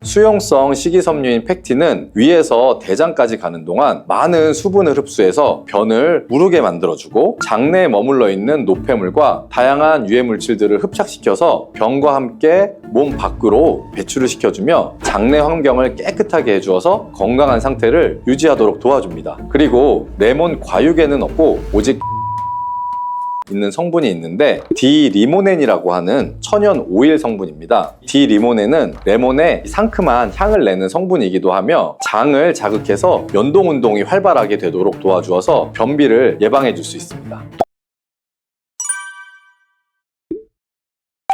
수용성 식이섬유인 팩틴은 위에서 대장까지 가는 동안 많은 수분을 흡수해서 변을 무르게 만들어주고 장내에 머물러 있는 노폐물과 다양한 유해 물질들을 흡착시켜서 변과 함께 몸 밖으로 배출을 시켜주며 장내 환경을 깨끗하게 해주어서 건강한 상태를 유지하도록 도와줍니다. 그리고 레몬 과육에는 없고 오직 있는 성분이 있는데 디리모넨이라고 하는 천연 오일 성분입니다. 디리모넨은 레몬의 상큼한 향을 내는 성분이기도 하며 장을 자극해서 연동 운동이 활발하게 되도록 도와주어서 변비를 예방해 줄 수 있습니다.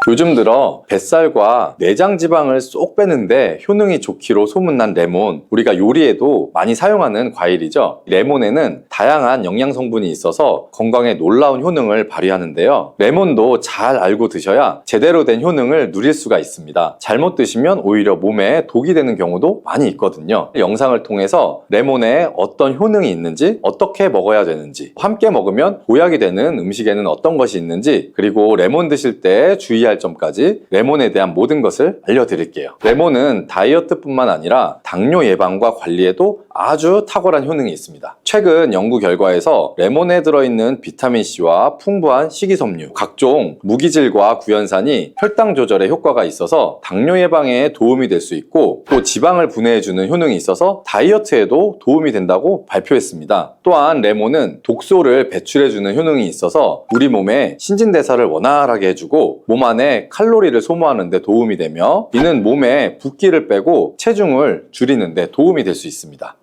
요즘 들어 뱃살과 내장 지방을 쏙 빼는데 효능이 좋기로 소문난 레몬, 우리가 요리에도 많이 사용하는 과일이죠. 레몬에는 다양한 영양 성분이 있어서 건강에 놀라운 효능을 발휘하는데요. 레몬도 잘 알고 드셔야 제대로 된 효능을 누릴 수가 있습니다. 잘못 드시면 오히려 몸에 독이 되는 경우도 많이 있거든요. 영상을 통해서 레몬에 어떤 효능이 있는지, 어떻게 먹어야 되는지, 함께 먹으면 보약이 되는 음식에는 어떤 것이 있는지, 그리고 레몬 드실 때 주의할 점까지 레몬에 대한 모든 것을 알려드릴게요. 레몬은 다이어트뿐만 아니라 당뇨 예방과 관리에도 아주 탁월한 효능이 있습니다. 최근 연구 결과에서 레몬에 들어있는 비타민C와 풍부한 식이섬유, 각종 무기질과 구연산이 혈당 조절에 효과가 있어서 당뇨 예방에 도움이 될 수 있고, 또 지방을 분해해주는 효능이 있어서 다이어트에도 도움이 된다고 발표했습니다. 또한 레몬은 독소를 배출해주는 효능이 있어서 우리 몸의 신진대사를 원활하게 해주고 몸 안에 칼로리를 소모하는 데 도움이 되며, 이는 몸에 붓기를 빼고 체중을 줄이는 데 도움이 될 수 있습니다.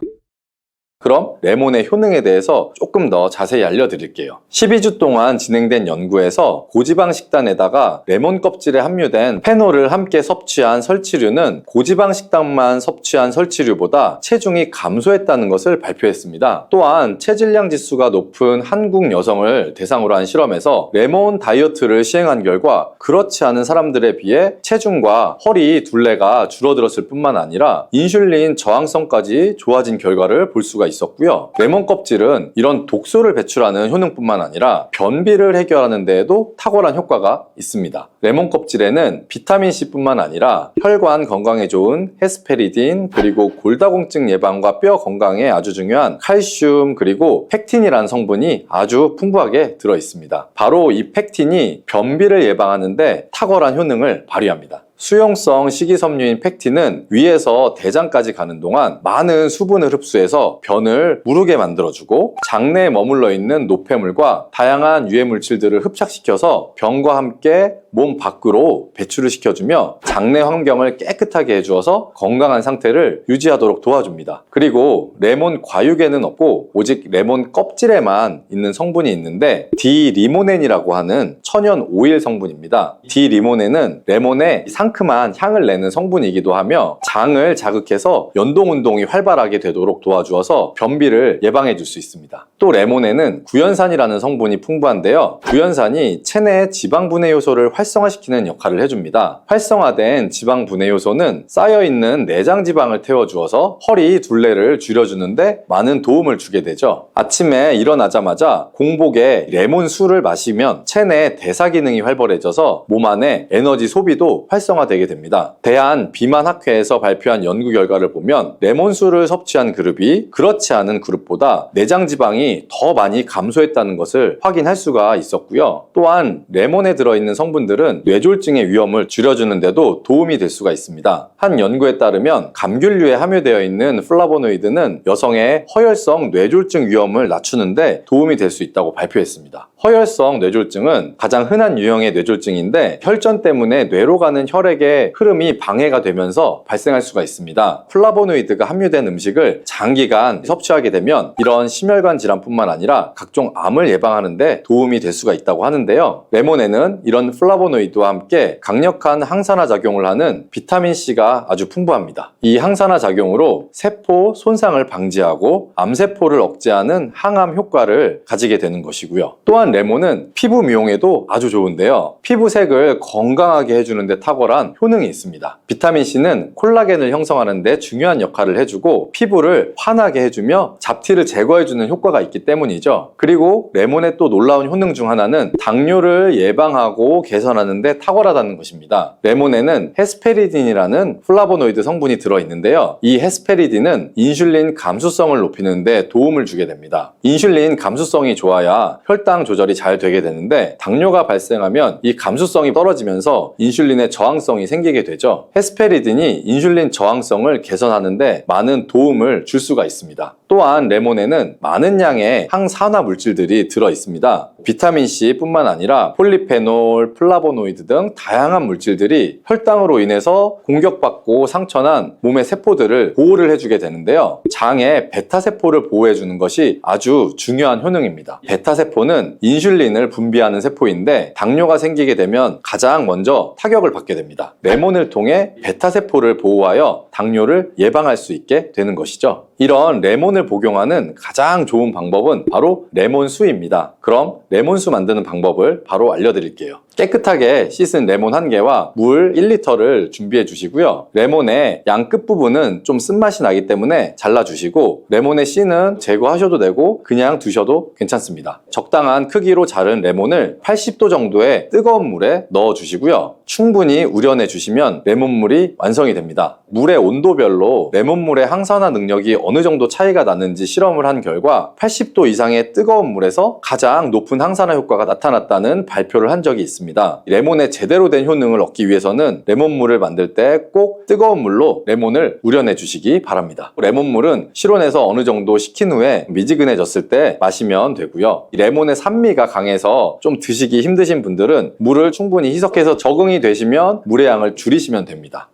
그럼 레몬의 효능에 대해서 조금 더 자세히 알려드릴게요. 12주 동안 진행된 연구에서 고지방 식단에다가 레몬 껍질에 함유된 페놀을 함께 섭취한 설치류는 고지방 식단만 섭취한 설치류보다 체중이 감소했다는 것을 발표했습니다. 또한 체질량 지수가 높은 한국 여성을 대상으로 한 실험에서 레몬 다이어트를 시행한 결과 그렇지 않은 사람들에 비해 체중과 허리 둘레가 줄어들었을 뿐만 아니라 인슐린 저항성까지 좋아진 결과를 볼 수가 있었고요. 레몬 껍질은 이런 독소를 배출하는 효능뿐만 아니라 변비를 해결하는 데에도 탁월한 효과가 있습니다. 레몬 껍질에는 비타민C뿐만 아니라 혈관 건강에 좋은 헤스페리딘, 그리고 골다공증 예방과 뼈 건강에 아주 중요한 칼슘, 그리고 팩틴이라는 성분이 아주 풍부하게 들어 있습니다. 바로 이 팩틴이 변비를 예방하는데 탁월한 효능을 발휘합니다. 수용성 식이섬유인 팩틴은 위에서 대장까지 가는 동안 많은 수분을 흡수해서 변을 무르게 만들어주고 장내에 머물러 있는 노폐물과 다양한 유해 물질들을 흡착시켜서 변과 함께 몸 밖으로 배출을 시켜주며 장내 환경을 깨끗하게 해주어서 건강한 상태를 유지하도록 도와줍니다. 그리고 레몬 과육에는 없고 오직 레몬 껍질에만 있는 성분이 있는데 디리모넨이라고 하는 천연 오일 성분입니다. 디리모넨은 레몬의 상큼한 향을 내는 성분이기도 하며 장을 자극해서 연동 운동이 활발하게 되도록 도와주어서 변비를 예방해 줄 수 있습니다. 또 레몬에는 구연산이라는 성분이 풍부한데요. 구연산이 체내 지방 분해 요소를 활성화시키는 역할을 해줍니다. 활성화된 지방 분해 요소는 쌓여있는 내장 지방을 태워주어서 허리 둘레를 줄여주는데 많은 도움을 주게 되죠. 아침에 일어나자마자 공복에 레몬 술을 마시면 체내 대사 기능이 활발해져서 몸 안에 에너지 소비도 활성화되게 됩니다. 대한비만학회에서 발표한 연구 결과를 보면 레몬술을 섭취한 그룹이 그렇지 않은 그룹보다 내장 지방이 더 많이 감소했다는 것을 확인할 수가 있었고요. 또한 레몬에 들어있는 성분들은 뇌졸중의 위험을 줄여주는 데도 도움이 될 수가 있습니다. 한 연구에 따르면 감귤류에 함유되어 있는 플라보노이드는 여성의 허혈성 뇌졸중 위험을 낮추는데 도움이 될 수 있다고 발표했습니다. 허혈성 뇌졸중은 가장 흔한 유형의 뇌졸중인데 혈전 때문에 뇌로 가는 혈액의 흐름이 방해가 되면서 발생할 수가 있습니다. 플라보노이드가 함유된 음식을 장기간 섭취하게 되면 이런 심혈관 질환뿐만 아니라 각종 암을 예방하는 데 도움이 될 수가 있다고 하는데요. 레몬에는 이런 플라보노이드와 함께 강력한 항산화 작용을 하는 비타민C가 아주 풍부합니다. 이 항산화 작용으로 세포 손상을 방지하고 암세포를 억제하는 항암 효과를 가지게 되는 것이고요. 또한 또한 레몬은 피부 미용에도 아주 좋은데요. 피부색을 건강하게 해주는 데 탁월한 효능이 있습니다. 비타민C는 콜라겐을 형성하는 데 중요한 역할을 해주고 피부를 환하게 해주며 잡티를 제거해주는 효과가 있기 때문이죠. 그리고 레몬의 또 놀라운 효능 중 하나는 당뇨를 예방하고 개선하는 데 탁월하다는 것입니다. 레몬에는 헤스페리딘이라는 플라보노이드 성분이 들어있는데요. 이 헤스페리딘은 인슐린 감수성을 높이는 데 도움을 주게 됩니다. 인슐린 감수성이 좋아야 혈당 조절이 잘 되게 되는데 당뇨가 발생하면 이 감수성이 떨어지면서 인슐린의 저항성이 생기게 되죠. 헤스페리딘이 인슐린 저항성을 개선하는데 많은 도움을 줄 수가 있습니다. 또한 레몬에는 많은 양의 항산화 물질들이 들어있습니다. 비타민C 뿐만 아니라 폴리페놀, 플라보노이드 등 다양한 물질들이 혈당으로 인해서 공격받고 상처난 몸의 세포들을 보호를 해주게 되는데요. 장의 베타세포를 보호해주는 것이 아주 중요한 효능입니다. 베타세포는 인슐린을 분비하는 세포인데 당뇨가 생기게 되면 가장 먼저 타격을 받게 됩니다. 레몬을 통해 베타세포를 보호하여 당뇨를 예방할 수 있게 되는 것이죠. 이런 레몬을 복용하는 가장 좋은 방법은 바로 레몬수입니다. 그럼 레몬수 만드는 방법을 바로 알려드릴게요. 깨끗하게 씻은 레몬 1개와 물 1리터를 준비해 주시고요. 레몬의 양 끝부분은 좀 쓴맛이 나기 때문에 잘라주시고 레몬의 씨는 제거하셔도 되고 그냥 두셔도 괜찮습니다. 적당한 크기로 자른 레몬을 80도 정도의 뜨거운 물에 넣어 주시고요. 충분히 우려내 주시면 레몬물이 완성이 됩니다. 물의 온도별로 레몬물의 항산화 능력이 어느 정도 차이가 나는지 실험을 한 결과 80도 이상의 뜨거운 물에서 가장 높은 항산화 효과가 나타났다는 발표를 한 적이 있습니다. 레몬의 제대로 된 효능을 얻기 위해서는 레몬물을 만들 때 꼭 뜨거운 물로 레몬을 우려내 주시기 바랍니다. 레몬물은 실온에서 어느 정도 식힌 후에 미지근해졌을 때 마시면 되고요. 레몬의 산미가 강해서 좀 드시기 힘드신 분들은 물을 충분히 희석해서 적응이 되시면 물의 양을 줄이시면 됩니다.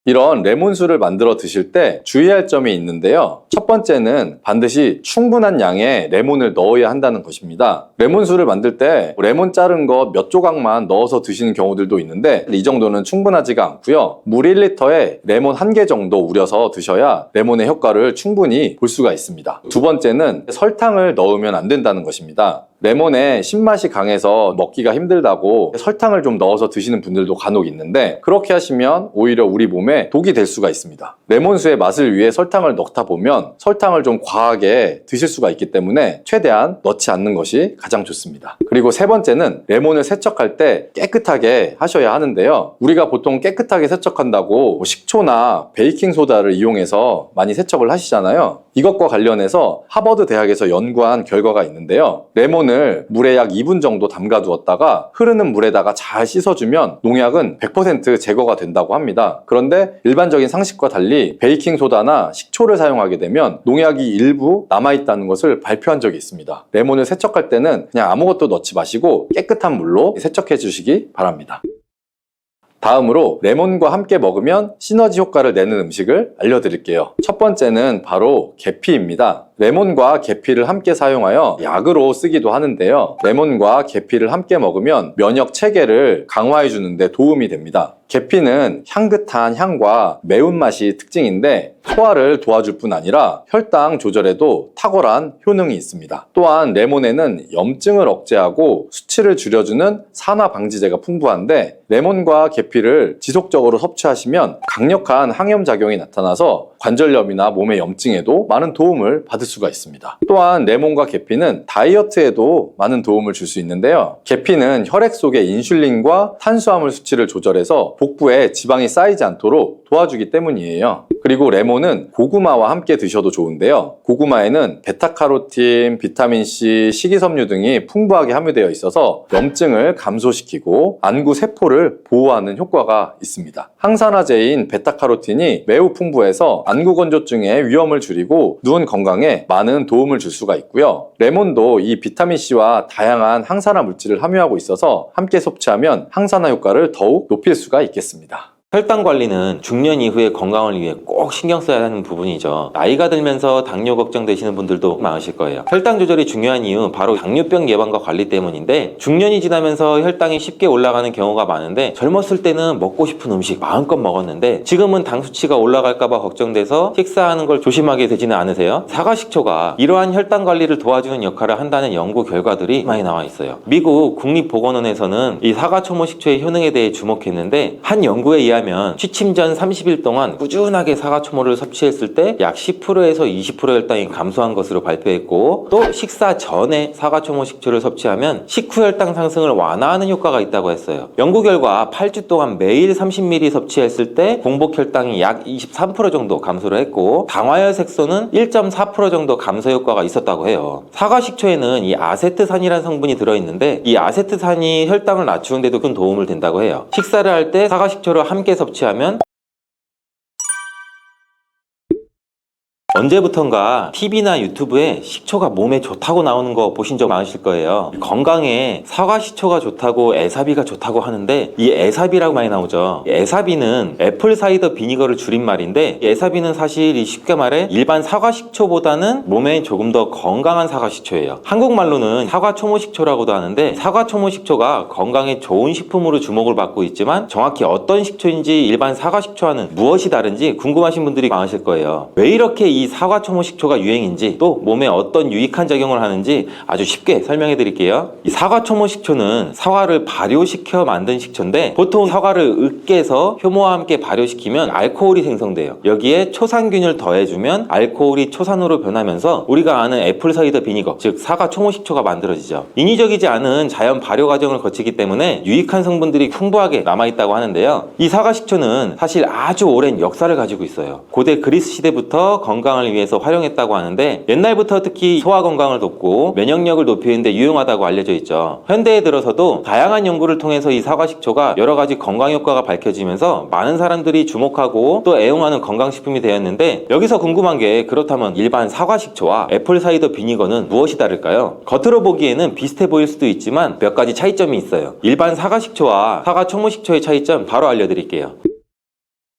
이런 레몬수를 만들어 드실 때 주의할 점이 있는데요. 첫 번째는 반드시 충분한 양의 레몬을 넣어야 한다는 것입니다. 레몬수를 만들 때 레몬 자른 거 몇 조각만 넣어서 드시는 경우들도 있는데 이 정도는 충분하지가 않고요. 물 1리터에 레몬 1개 정도 우려서 드셔야 레몬의 효과를 충분히 볼 수가 있습니다. 두 번째는 설탕을 넣으면 안 된다는 것입니다. 레몬의 신맛이 강해서 먹기가 힘들다고 설탕을 좀 넣어서 드시는 분들도 간혹 있는데 그렇게 하시면 오히려 우리 몸에 독이 될 수가 있습니다. 레몬수의 맛을 위해 설탕을 넣다 보면 설탕을 좀 과하게 드실 수가 있기 때문에 최대한 넣지 않는 것이 가장 좋습니다. 그리고 세 번째는 레몬을 세척할 때 깨끗하게 하셔야 하는데요. 우리가 보통 깨끗하게 세척한다고 식초나 베이킹소다를 이용해서 많이 세척을 하시잖아요. 이것과 관련해서 하버드 대학에서 연구한 결과가 있는데요. 레몬을 물에 약 2분 정도 담가 두었다가 흐르는 물에다가 잘 씻어주면 농약은 100% 제거가 된다고 합니다. 그런데 일반적인 상식과 달리 베이킹소다나 식초를 사용하게 되면 농약이 일부 남아있다는 것을 발표한 적이 있습니다. 레몬을 세척할 때는 그냥 아무것도 넣지 마시고 깨끗한 물로 세척해 주시기 바랍니다. 다음으로 레몬과 함께 먹으면 시너지 효과를 내는 음식을 알려드릴게요. 첫 번째는 바로 계피입니다. 레몬과 계피를 함께 사용하여 약으로 쓰기도 하는데요. 레몬과 계피를 함께 먹으면 면역 체계를 강화해 주는데 도움이 됩니다. 계피는 향긋한 향과 매운맛이 특징인데 소화를 도와줄 뿐 아니라 혈당 조절에도 탁월한 효능이 있습니다. 또한 레몬에는 염증을 억제하고 수치를 줄여주는 산화 방지제가 풍부한데 레몬과 계피를 지속적으로 섭취하시면 강력한 항염작용이 나타나서 관절염이나 몸의 염증에도 많은 도움을 받을 수가 있습니다. 또한 레몬과 계피는 다이어트에도 많은 도움을 줄 수 있는데요. 계피는 혈액 속의 인슐린과 탄수화물 수치를 조절해서 복부에 지방이 쌓이지 않도록 도와주기 때문이에요. 그리고 레몬은 고구마와 함께 드셔도 좋은데요. 고구마에는 베타카로틴, 비타민C, 식이섬유 등이 풍부하게 함유되어 있어서 염증을 감소시키고 안구 세포를 보호하는 효과가 있습니다. 항산화제인 베타카로틴이 매우 풍부해서 안구 건조증의 위험을 줄이고 눈 건강에 많은 도움을 줄 수가 있고요. 레몬도 이 비타민C와 다양한 항산화 물질을 함유하고 있어서 함께 섭취하면 항산화 효과를 더욱 높일 수가 있겠습니다. 혈당 관리는 중년 이후의 건강을 위해 꼭 신경 써야 하는 부분이죠. 나이가 들면서 당뇨 걱정되시는 분들도 많으실 거예요. 혈당 조절이 중요한 이유 바로 당뇨병 예방과 관리 때문인데, 중년이 지나면서 혈당이 쉽게 올라가는 경우가 많은데, 젊었을 때는 먹고 싶은 음식 마음껏 먹었는데 지금은 당 수치가 올라갈까 봐 걱정돼서 식사하는 걸 조심하게 되지는 않으세요? 사과식초가 이러한 혈당 관리를 도와주는 역할을 한다는 연구 결과들이 많이 나와 있어요. 미국 국립보건원에서는 이 사과초모식초의 효능에 대해 주목했는데, 한 연구에 의하면 취침 전 30일 동안 꾸준하게 사과초모를 섭취했을 때 약 10%에서 20% 혈당이 감소한 것으로 발표했고, 또 식사 전에 사과초모 식초를 섭취하면 식후 혈당 상승을 완화하는 효과가 있다고 했어요. 연구 결과 8주 동안 매일 30ml 섭취했을 때 공복 혈당이 약 23% 정도 감소를 했고, 당화혈 색소는 1.4% 정도 감소 효과가 있었다고 해요. 사과 식초에는 이 아세트산이라는 성분이 들어있는데, 이 아세트산이 혈당을 낮추는 데도 큰 도움을 된다고 해요. 식사를 할 때 사과 식초를 함께 섭취하면 언제부턴가 TV나 유튜브에 식초가 몸에 좋다고 나오는 거 보신 적 많으실 거예요. 건강에 사과 식초가 좋다고 에사비가 좋다고 하는데, 이 에사비라고 많이 나오죠. 에사비는 애플 사이더 비니거를 줄인 말인데, 에사비는 사실 쉽게 말해 일반 사과 식초보다는 몸에 조금 더 건강한 사과 식초예요. 한국말로는 사과 초모 식초라고도 하는데, 사과 초모 식초가 건강에 좋은 식품으로 주목을 받고 있지만 정확히 어떤 식초인지 일반 사과 식초와는 무엇이 다른지 궁금하신 분들이 많으실 거예요. 왜 이렇게 이 사과 초모 식초가 유행인지, 또 몸에 어떤 유익한 작용을 하는지 아주 쉽게 설명해 드릴게요. 이 사과 초모 식초는 사과를 발효시켜 만든 식초인데, 보통 사과를 으깨서 효모와 함께 발효시키면 알코올이 생성돼요. 여기에 초산균을 더해주면 알코올이 초산으로 변하면서 우리가 아는 애플 사이더 비니거, 즉 사과 초모 식초가 만들어지죠. 인위적이지 않은 자연 발효 과정을 거치기 때문에 유익한 성분들이 풍부하게 남아있다고 하는데요. 이 사과 식초는 사실 아주 오랜 역사를 가지고 있어요. 고대 그리스 시대부터 건강을 위해서 활용했다고 하는데, 옛날부터 특히 소화 건강을 돕고 면역력을 높이는 데 유용하다고 알려져 있죠. 현대에 들어서도 다양한 연구를 통해서 이 사과 식초가 여러 가지 건강 효과가 밝혀지면서 많은 사람들이 주목하고 또 애용하는 건강식품이 되었는데, 여기서 궁금한 게, 그렇다면 일반 사과 식초와 애플 사이더 비니거는 무엇이 다를까요? 겉으로 보기에는 비슷해 보일 수도 있지만 몇 가지 차이점이 있어요. 일반 사과 식초와 사과 초모 식초의 차이점 바로 알려드릴게요.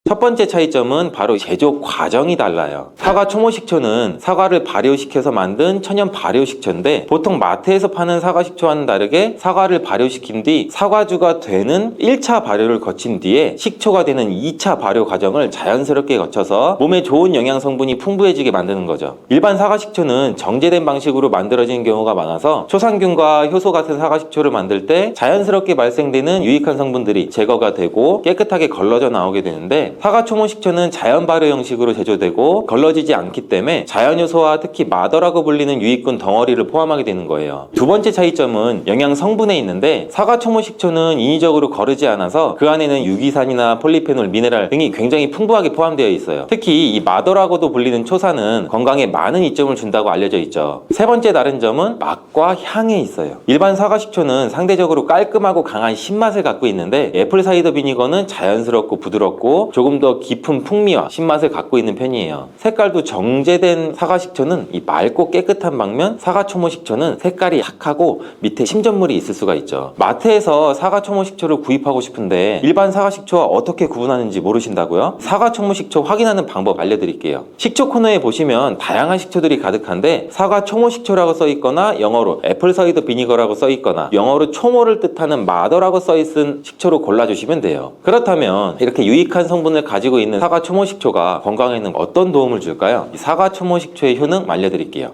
첫 번째 차이점은 바로 제조 과정이 달라요. 사과 초모 식초는 사과를 발효시켜서 만든 천연 발효식초인데, 보통 마트에서 파는 사과 식초와는 다르게 사과를 발효시킨 뒤 사과주가 되는 1차 발효를 거친 뒤에 식초가 되는 2차 발효 과정을 자연스럽게 거쳐서 몸에 좋은 영양 성분이 풍부해지게 만드는 거죠. 일반 사과 식초는 정제된 방식으로 만들어지는 경우가 많아서 초산균과 효소 같은 사과 식초를 만들 때 자연스럽게 발생되는 유익한 성분들이 제거가 되고 깨끗하게 걸러져 나오게 되는데, 사과 초모 식초는 자연 발효 형식으로 제조되고 걸러지지 않기 때문에 자연 요소와 특히 마더라고 불리는 유익균 덩어리를 포함하게 되는 거예요. 두 번째 차이점은 영양 성분에 있는데, 사과 초모 식초는 인위적으로 거르지 않아서 그 안에는 유기산이나 폴리페놀, 미네랄 등이 굉장히 풍부하게 포함되어 있어요. 특히 이 마더라고도 불리는 초산은 건강에 많은 이점을 준다고 알려져 있죠. 세 번째 다른 점은 맛과 향에 있어요. 일반 사과 식초는 상대적으로 깔끔하고 강한 신맛을 갖고 있는데, 애플 사이더 비니거는 자연스럽고 부드럽고 조금 더 깊은 풍미와 신맛을 갖고 있는 편이에요. 색깔도 정제된 사과 식초는 이 맑고 깨끗한 반면, 사과 초모 식초는 색깔이 탁하고 밑에 침전물이 있을 수가 있죠. 마트에서 사과 초모 식초를 구입하고 싶은데 일반 사과 식초와 어떻게 구분하는지 모르신다고요? 사과 초모 식초 확인하는 방법 알려드릴게요. 식초 코너에 보시면 다양한 식초들이 가득한데, 사과 초모 식초라고 써있거나 영어로 애플 사이더 비니거라고 써있거나 영어로 초모를 뜻하는 마더라고 써있은 식초로 골라주시면 돼요. 그렇다면 이렇게 유익한 성분을 가지고 있는 사과 초모 식초가 건강에는 어떤 도움을 줄까요? 이 사과 초모 식초의 효능 알려드릴게요.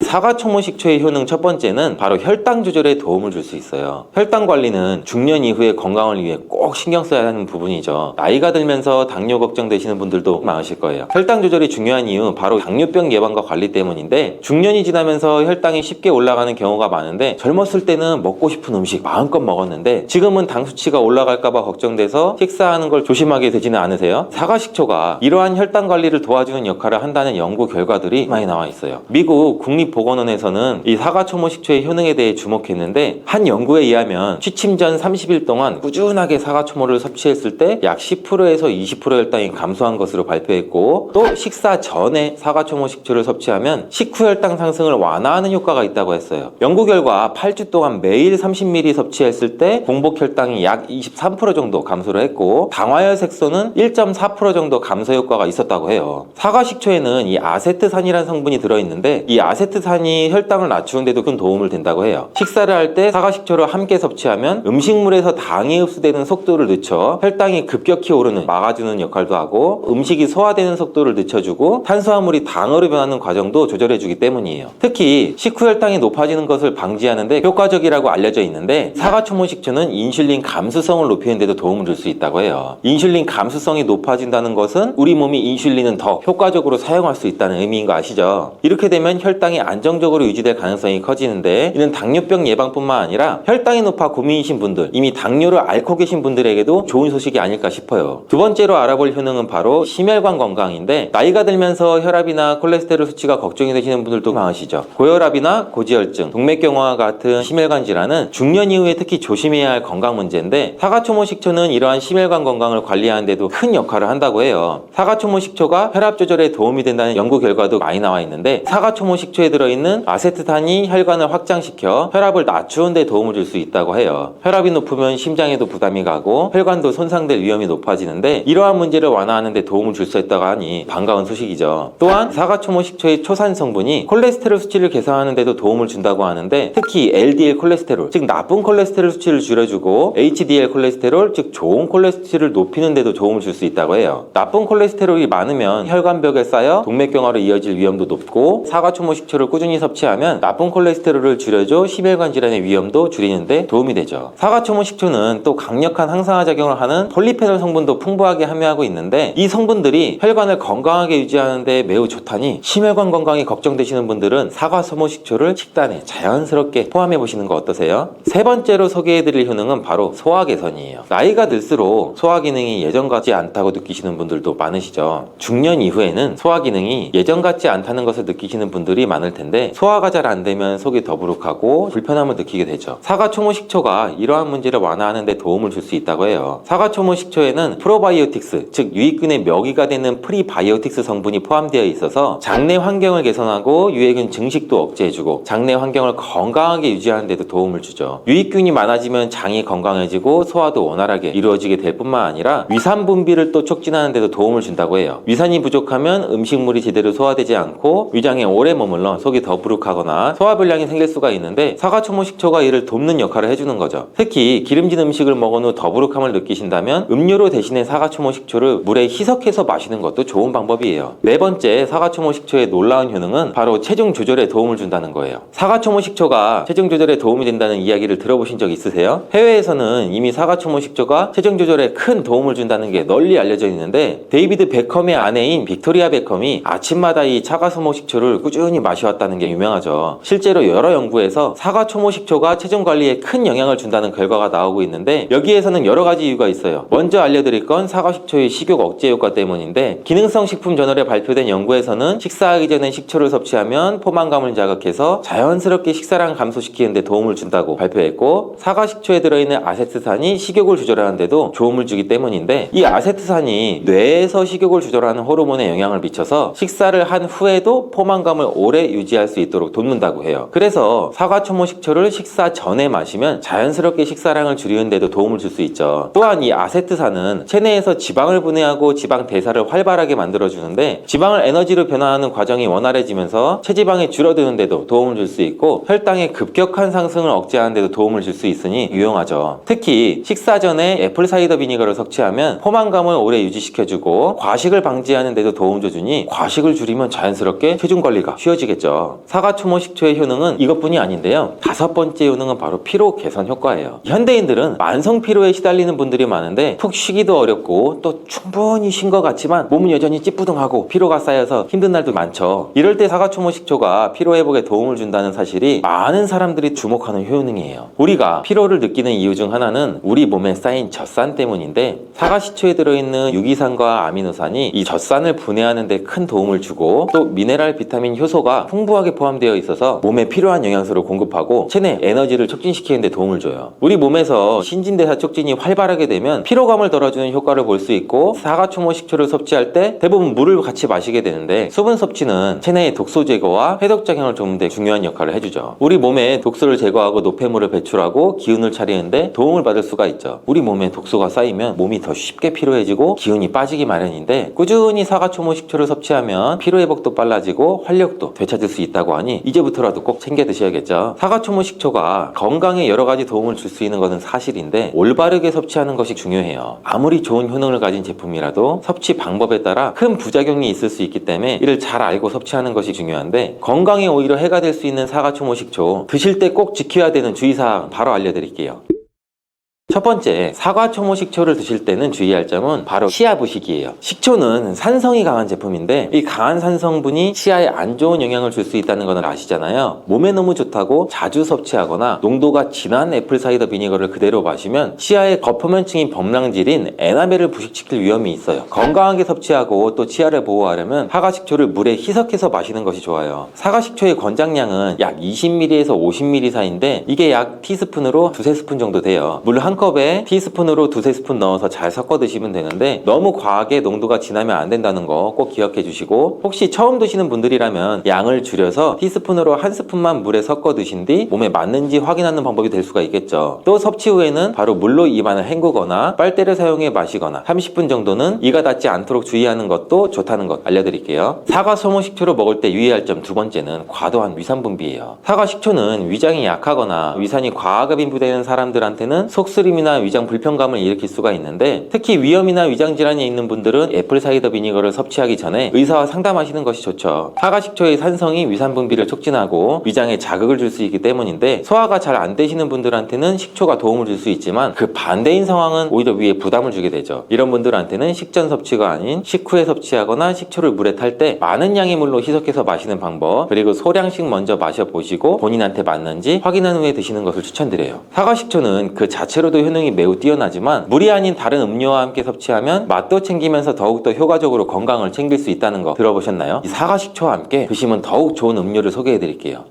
사과 초모 식초의 효능 첫 번째는 바로 혈당 조절에 도움을 줄 수 있어요. 혈당 관리는 중년 이후의 건강을 위해 꼭 신경 써야 하는 부분이죠. 나이가 들면서 당뇨 걱정되시는 분들도 많으실 거예요. 혈당 조절이 중요한 이유 바로 당뇨병 예방과 관리 때문인데, 중년이 지나면서 혈당이 쉽게 올라가는 경우가 많은데, 젊었을 때는 먹고 싶은 음식 마음껏 먹었는데 지금은 당 수치가 올라갈까 봐 걱정돼서 식사하는 걸 조심하게 되지는 않으세요? 사과 식초가 이러한 혈당 관리를 도와주는 역할을 한다는 연구 결과들이 많이 나와 있어요. 미국 국립 국립보건원에서는 이 사과초모식초의 효능에 대해 주목했는데, 한 연구에 의하면 취침 전 30일 동안 꾸준하게 사과초모를 섭취했을 때 약 10%에서 20% 혈당이 감소한 것으로 발표했고, 또 식사 전에 사과초모식초를 섭취하면 식후 혈당 상승을 완화하는 효과가 있다고 했어요. 연구 결과 8주 동안 매일 30ml 섭취했을 때 공복 혈당이 약 23% 정도 감소를 했고, 당화혈 색소는 1.4% 정도 감소 효과가 있었다고 해요. 사과 식초에는 이 아세트산이라는 성분이 들어있는데, 이 아세트산이 혈당을 낮추는데도 큰 도움을 된다고 해요. 식사를 할 때 사과 식초를 함께 섭취하면 음식물에서 당이 흡수되는 속도를 늦춰 혈당이 급격히 오르는 막아주는 역할도 하고, 음식이 소화되는 속도를 늦춰주고 탄수화물이 당으로 변하는 과정도 조절해주기 때문이에요. 특히 식후 혈당이 높아지는 것을 방지하는데 효과적이라고 알려져 있는데, 사과초모식초는 인슐린 감수성을 높이는 데도 도움을 줄 수 있다고 해요. 인슐린 감수성이 높아진다는 것은 우리 몸이 인슐린은 더 효과적으로 사용할 수 있다는 의미인 거 아시죠? 이렇게 되면 혈당이 안정적으로 유지될 가능성이 커지는데, 이는 당뇨병 예방뿐만 아니라 혈당이 높아 고민이신 분들, 이미 당뇨를 앓고 계신 분들에게도 좋은 소식이 아닐까 싶어요. 두 번째로 알아볼 효능은 바로 심혈관 건강인데, 나이가 들면서 혈압이나 콜레스테롤 수치가 걱정이 되시는 분들도 많으시죠. 고혈압이나 고지혈증, 동맥경화와 같은 심혈관 질환은 중년 이후에 특히 조심해야 할 건강 문제인데, 사과초모식초는 이러한 심혈관 건강을 관리하는 데도 큰 역할을 한다고 해요. 사과초모식초가 혈압 조절에 도움이 된다는 연구 결과도 많이 나와 있는데, 사과초모식초에 들어있는 아세트산이 혈관을 확장시켜 혈압을 낮추는 데 도움을 줄 수 있다고 해요. 혈압이 높으면 심장에도 부담이 가고 혈관도 손상될 위험이 높아지는데, 이러한 문제를 완화하는 데 도움을 줄 수 있다고 하니 반가운 소식이죠. 또한 사과초모식초의 초산 성분이 콜레스테롤 수치를 개선하는 데도 도움을 준다고 하는데, 특히 LDL 콜레스테롤, 즉 나쁜 콜레스테롤 수치를 줄여주고 HDL 콜레스테롤, 즉 좋은 콜레스테롤을 높이는 데도 도움을 줄 수 있다고 해요. 나쁜 콜레스테롤이 많으면 혈관벽에 쌓여 동맥경화로 이어질 위험도 높고, 사과초모식초를 꾸준히 섭취하면 나쁜 콜레스테롤을 줄여줘 심혈관 질환의 위험도 줄이는데 도움이 되죠. 사과초모식초는 또 강력한 항산화 작용을 하는 폴리페놀 성분도 풍부하게 함유하고 있는데, 이 성분들이 혈관을 건강하게 유지하는 데 매우 좋다니, 심혈관 건강이 걱정되시는 분들은 사과초모식초를 식단에 자연스럽게 포함해 보시는 거 어떠세요? 세 번째로 소개해드릴 효능은 바로 소화 개선이에요. 나이가 들수록 소화 기능이 예전 같지 않다고 느끼시는 분들도 많으시죠. 중년 이후에는 소화 기능이 예전 같지 않다는 것을 느끼시는 분들이 많을 텐데, 소화가 잘 안 되면 속이 더부룩하고 불편함을 느끼게 되죠. 사과초모식초가 이러한 문제를 완화하는 데 도움을 줄 수 있다고 해요. 사과초모식초에는 프로바이오틱스, 즉 유익균의 먹이가 되는 프리바이오틱스 성분이 포함되어 있어서 장내 환경을 개선하고 유해균 증식도 억제해주고 장내 환경을 건강하게 유지하는 데도 도움을 주죠. 유익균이 많아지면 장이 건강해지고 소화도 원활하게 이루어지게 될 뿐만 아니라 위산 분비를 또 촉진하는 데도 도움을 준다고 해요. 위산이 부족하면 음식물이 제대로 소화되지 않고 위장에 오래 머물러 속이 더부룩하거나 소화불량이 생길 수가 있는데, 사과초모식초가 이를 돕는 역할을 해주는 거죠. 특히 기름진 음식을 먹은 후 더부룩함을 느끼신다면 음료로 대신에 사과초모식초를 물에 희석해서 마시는 것도 좋은 방법이에요. 네 번째, 사과초모식초의 놀라운 효능은 바로 체중 조절에 도움을 준다는 거예요. 사과초모식초가 체중 조절에 도움이 된다는 이야기를 들어보신 적 있으세요? 해외에서는 이미 사과초모식초가 체중 조절에 큰 도움을 준다는 게 널리 알려져 있는데, 데이비드 베컴의 아내인 빅토리아 베컴이 아침마다 이 사과초모식초를 꾸준히 마셔왔다는 게 유명하죠. 실제로 여러 연구에서 사과초모식초가 체중 관리에 큰 영향을 준다는 결과가 나오고 있는데, 여기에서는 여러 가지 이유가 있어요. 먼저 알려드릴 건 사과식초의 식욕 억제 효과 때문인데, 기능성 식품 저널에 발표된 연구에서는 식사하기 전에 식초를 섭취하면 포만감을 자극해서 자연스럽게 식사량 감소시키는 데 도움을 준다고 발표했고, 사과식초에 들어있는 아세트산이 식욕을 조절하는 데도 도움을 주기 때문인데, 이 아세트산이 뇌에서 식욕을 조절하는 호르몬에 영향을 미쳐서 식사를 한 후에도 포만감을 오래 유지할 수 있도록 돕는다고 해요. 그래서 사과초모식초를 식사 전에 마시면 자연스럽게 식사량을 줄이는 데도 도움을 줄 수 있죠. 또한 이 아세트산은 체내에서 지방을 분해하고 지방 대사를 활발하게 만들어주는데, 지방을 에너지로 변화하는 과정이 원활해지면서 체지방이 줄어드는 데도 도움을 줄 수 있고, 혈당의 급격한 상승을 억제하는 데도 도움을 줄 수 있으니 유용하죠. 특히 식사 전에 애플 사이더 비니거를 섭취하면 포만감을 오래 유지시켜주고 과식을 방지하는 데도 도움을 줘주니, 과식을 줄이면 자연스럽게 체중 관리가 쉬워지겠죠. 사과초모식초의 효능은 이것뿐이 아닌데요. 다섯 번째 효능은 바로 피로 개선 효과예요. 현대인들은 만성 피로에 시달리는 분들이 많은데, 푹 쉬기도 어렵고 또 충분히 쉰 것 같지만 몸은 여전히 찌뿌둥하고 피로가 쌓여서 힘든 날도 많죠. 이럴 때 사과초모식초가 피로 회복에 도움을 준다는 사실이 많은 사람들이 주목하는 효능이에요. 우리가 피로를 느끼는 이유 중 하나는 우리 몸에 쌓인 젖산 때문인데, 사과식초에 들어있는 유기산과 아미노산이 이 젖산을 분해하는 데 큰 도움을 주고, 또 미네랄 비타민 효소가 풍부하게 포함되어 있어서 몸에 필요한 영양소를 공급하고 체내 에너지를 촉진시키는 데 도움을 줘요. 우리 몸에서 신진대사 촉진이 활발하게 되면 피로감을 덜어주는 효과를 볼 수 있고, 사과초모 식초를 섭취할 때 대부분 물을 같이 마시게 되는데, 수분 섭취는 체내의 독소 제거와 해독 작용을 좀 더 중요한 역할을 해주죠. 우리 몸에 독소를 제거하고 노폐물을 배출하고 기운을 차리는데 도움을 받을 수가 있죠. 우리 몸에 독소가 쌓이면 몸이 더 쉽게 피로해지고 기운이 빠지기 마련인데, 꾸준히 사과초모 식초를 섭취하면 피로회복도 빨라지고 활력도 되찾을 수 있다고 하니 이제부터라도 꼭 챙겨 드셔야겠죠. 사과초모 식초가 건강에 여러 가지 도움을 줄 수 있는 것은 사실인데, 올바르게 섭취하는 것이 중요해요. 아무리 좋은 효능을 가진 제품이라도 섭취 방법에 따라 큰 부작용이 있을 수 있기 때문에 이를 잘 알고 섭취하는 것이 중요한데, 건강에 오히려 해가 될 수 있는 사과초모 식초 드실 때 꼭 지켜야 되는 주의사항 바로 알려드릴게요. 첫 번째, 사과초모 식초를 드실 때는 주의할 점은 바로 치아 부식이에요. 식초는 산성이 강한 제품인데, 이 강한 산성분이 치아에 안 좋은 영향을 줄 수 있다는 건 아시잖아요. 몸에 너무 좋다고 자주 섭취하거나 농도가 진한 애플사이더 비니거를 그대로 마시면 치아의 거표면층인 범랑질인 에나멜을 부식시킬 위험이 있어요. 건강하게 섭취하고 또 치아를 보호하려면 사과식초를 물에 희석해서 마시는 것이 좋아요. 사과식초의 권장량은 약 20ml에서 50ml 사이인데, 이게 약 티스푼으로 2-3스푼 정도 돼요. 물 한 컵에 티스푼으로 2-3스푼 넣어서 잘 섞어 드시면 되는데, 너무 과하게 농도가 진하면 안 된다는 거 꼭 기억해 주시고, 혹시 처음 드시는 분들이라면 양을 줄여서 티스푼으로 1스푼만 물에 섞어 드신 뒤 몸에 맞는지 확인하는 방법이 될 수가 있겠죠. 또 섭취 후에는 바로 물로 입안을 헹구거나 빨대를 사용해 마시거나 30분 정도는 이가 닿지 않도록 주의하는 것도 좋다는 것 알려드릴게요. 사과 소모 식초로 먹을 때 유의할 점 두 번째는 과도한 위산 분비예요. 사과 식초는 위장이 약하거나 위산이 과하게 분비되는 사람들한테는 속쓰림이나 위장 불편감을 일으킬 수가 있는데, 특히 위염이나 위장 질환이 있는 분들은 애플 사이더 비니거를 섭취하기 전에 의사와 상담하시는 것이 좋죠. 사과 식초의 산성이 위산 분비를 촉진하고 위장에 자극을 줄 수 있기 때문인데, 소화가 잘 안 되시는 분들한테는 식초가 도움을 줄 수 있지만, 그 반대인 상황은 오히려 위에 부담을 주게 되죠. 이런 분들한테는 식전 섭취가 아닌 식후에 섭취하거나 식초를 물에 탈 때 많은 양의 물로 희석해서 마시는 방법, 그리고 소량씩 먼저 마셔보시고 본인한테 맞는지 확인한 후에 드시는 것을 추천드려요. 사과 식초는 그 자체로도 효능이 매우 뛰어나지만, 물이 아닌 다른 음료와 함께 섭취하면 맛도 챙기면서 더욱더 효과적으로 건강을 챙길 수 있다는 거 들어보셨나요? 이 사과 식초와 함께 드시면 더욱 좋은 음료를 소개해 드릴게요.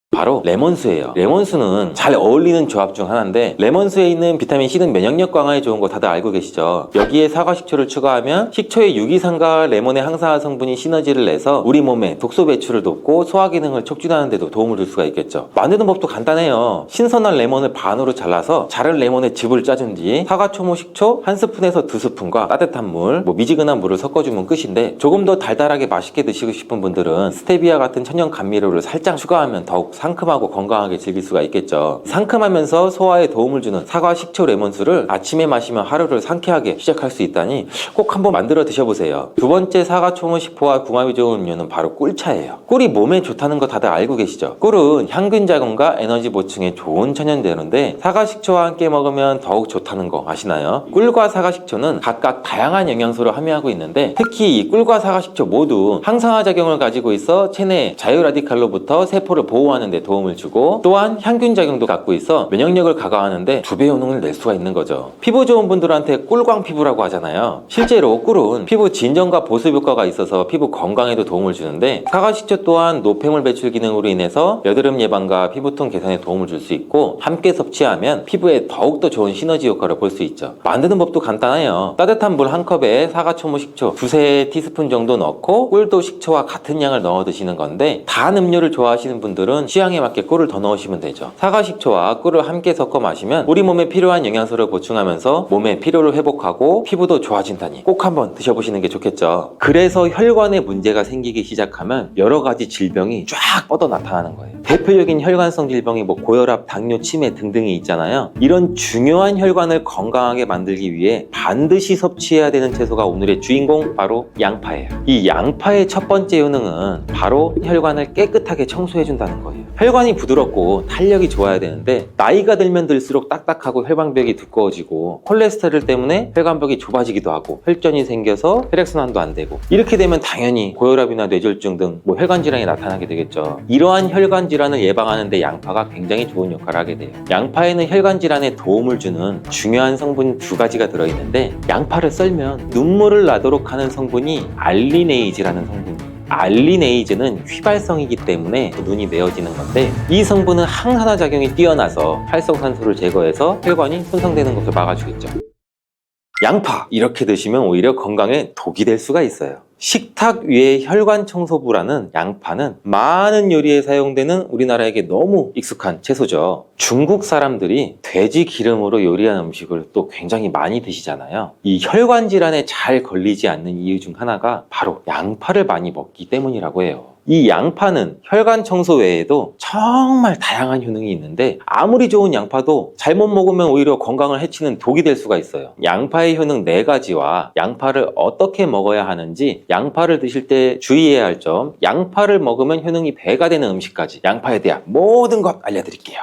바로 레몬수예요. 레몬수는 잘 어울리는 조합 중 하나인데, 레몬수에 있는 비타민C는 면역력 강화에 좋은 거 다들 알고 계시죠? 여기에 사과식초를 추가하면 식초의 유기산과 레몬의 항산화 성분이 시너지를 내서 우리 몸에 독소 배출을 돕고 소화 기능을 촉진하는 데도 도움을 줄 수가 있겠죠. 만드는 법도 간단해요. 신선한 레몬을 반으로 잘라서 자른 레몬에 즙을 짜준 뒤 사과초모 식초 1스푼에서 2스푼과 따뜻한 물, 미지근한 물을 섞어주면 끝인데, 조금 더 달달하게 맛있게 드시고 싶은 분들은 스테비아 같은 천연 감미료를 살짝 추가하면 더욱 상큼하고 건강하게 즐길 수가 있겠죠. 상큼하면서 소화에 도움을 주는 사과 식초 레몬수를 아침에 마시면 하루를 상쾌하게 시작할 수 있다니 꼭 한번 만들어 드셔보세요. 두 번째 사과 초모 식초와 궁합이 좋은 음료는 바로 꿀차예요. 꿀이 몸에 좋다는 거 다들 알고 계시죠? 꿀은 향균 작용과 에너지 보충에 좋은 천연재료인데, 사과 식초와 함께 먹으면 더욱 좋다는 거 아시나요? 꿀과 사과 식초는 각각 다양한 영양소를 함유하고 있는데, 특히 이 꿀과 사과 식초 모두 항산화 작용을 가지고 있어 체내 자유 라디칼로부터 세포를 보호하는 데 도움을 주고, 또한 향균 작용도 갖고 있어 면역력을 강화하는데 2배 효능을 낼 수가 있는 거죠. 피부 좋은 분들한테 꿀광 피부라고 하잖아요. 실제로 꿀은 피부 진정과 보습 효과가 있어서 피부 건강에도 도움을 주는데, 사과 식초 또한 노폐물 배출 기능으로 인해서 여드름 예방과 피부톤 개선에 도움을 줄 수 있고, 함께 섭취하면 피부에 더욱더 좋은 시너지 효과를 볼 수 있죠. 만드는 법도 간단해요. 따뜻한 물 한 컵에 사과 초모 식초 2-3티스푼 정도 넣고, 꿀도 식초와 같은 양을 넣어 드시는 건데, 단 음료를 좋아하시는 분들은 취향에 맞게 꿀을 더 넣으시면 되죠. 사과 식초와 꿀을 함께 섞어 마시면 우리 몸에 필요한 영양소를 보충하면서 몸의 피로를 회복하고 피부도 좋아진다니 꼭 한번 드셔보시는 게 좋겠죠. 그래서 혈관에 문제가 생기기 시작하면 여러 가지 질병이 쫙 뻗어 나타나는 거예요. 대표적인 혈관성 질병이 고혈압, 당뇨, 치매 등등이 있잖아요. 이런 중요한 혈관을 건강하게 만들기 위해 반드시 섭취해야 되는 채소가 오늘의 주인공, 바로 양파예요. 이 양파의 첫 번째 효능은 바로 혈관을 깨끗하게 청소해준다는 거예요. 혈관이 부드럽고 탄력이 좋아야 되는데, 나이가 들면 들수록 딱딱하고 혈관벽이 두꺼워지고 콜레스테롤 때문에 혈관벽이 좁아지기도 하고 혈전이 생겨서 혈액순환도 안 되고, 이렇게 되면 당연히 고혈압이나 뇌졸중 등 혈관 질환이 나타나게 되겠죠. 이러한 혈관 질환을 예방하는 데 양파가 굉장히 좋은 역할을 하게 돼요. 양파에는 혈관 질환에 도움을 주는 중요한 성분 2가지가 들어있는데, 양파를 썰면 눈물을 나도록 하는 성분이 알리네이즈라는 성분이에요. 알리네이즈는 휘발성이기 때문에 눈이 메어지는 건데, 이 성분은 항산화 작용이 뛰어나서 활성산소를 제거해서 혈관이 손상되는 것을 막아주겠죠. 양파 이렇게 드시면 오히려 건강에 독이 될 수가 있어요. 식탁 위의 혈관 청소부라는 양파는 많은 요리에 사용되는 우리나라에게 너무 익숙한 채소죠. 중국 사람들이 돼지 기름으로 요리한 음식을 또 굉장히 많이 드시잖아요. 이 혈관 질환에 잘 걸리지 않는 이유 중 하나가 바로 양파를 많이 먹기 때문이라고 해요. 이 양파는 혈관 청소 외에도 정말 다양한 효능이 있는데, 아무리 좋은 양파도 잘못 먹으면 오히려 건강을 해치는 독이 될 수가 있어요. 양파의 효능 4가지와 양파를 어떻게 먹어야 하는지, 양파를 드실 때 주의해야 할 점, 양파를 먹으면 효능이 배가 되는 음식까지 양파에 대한 모든 것 알려드릴게요.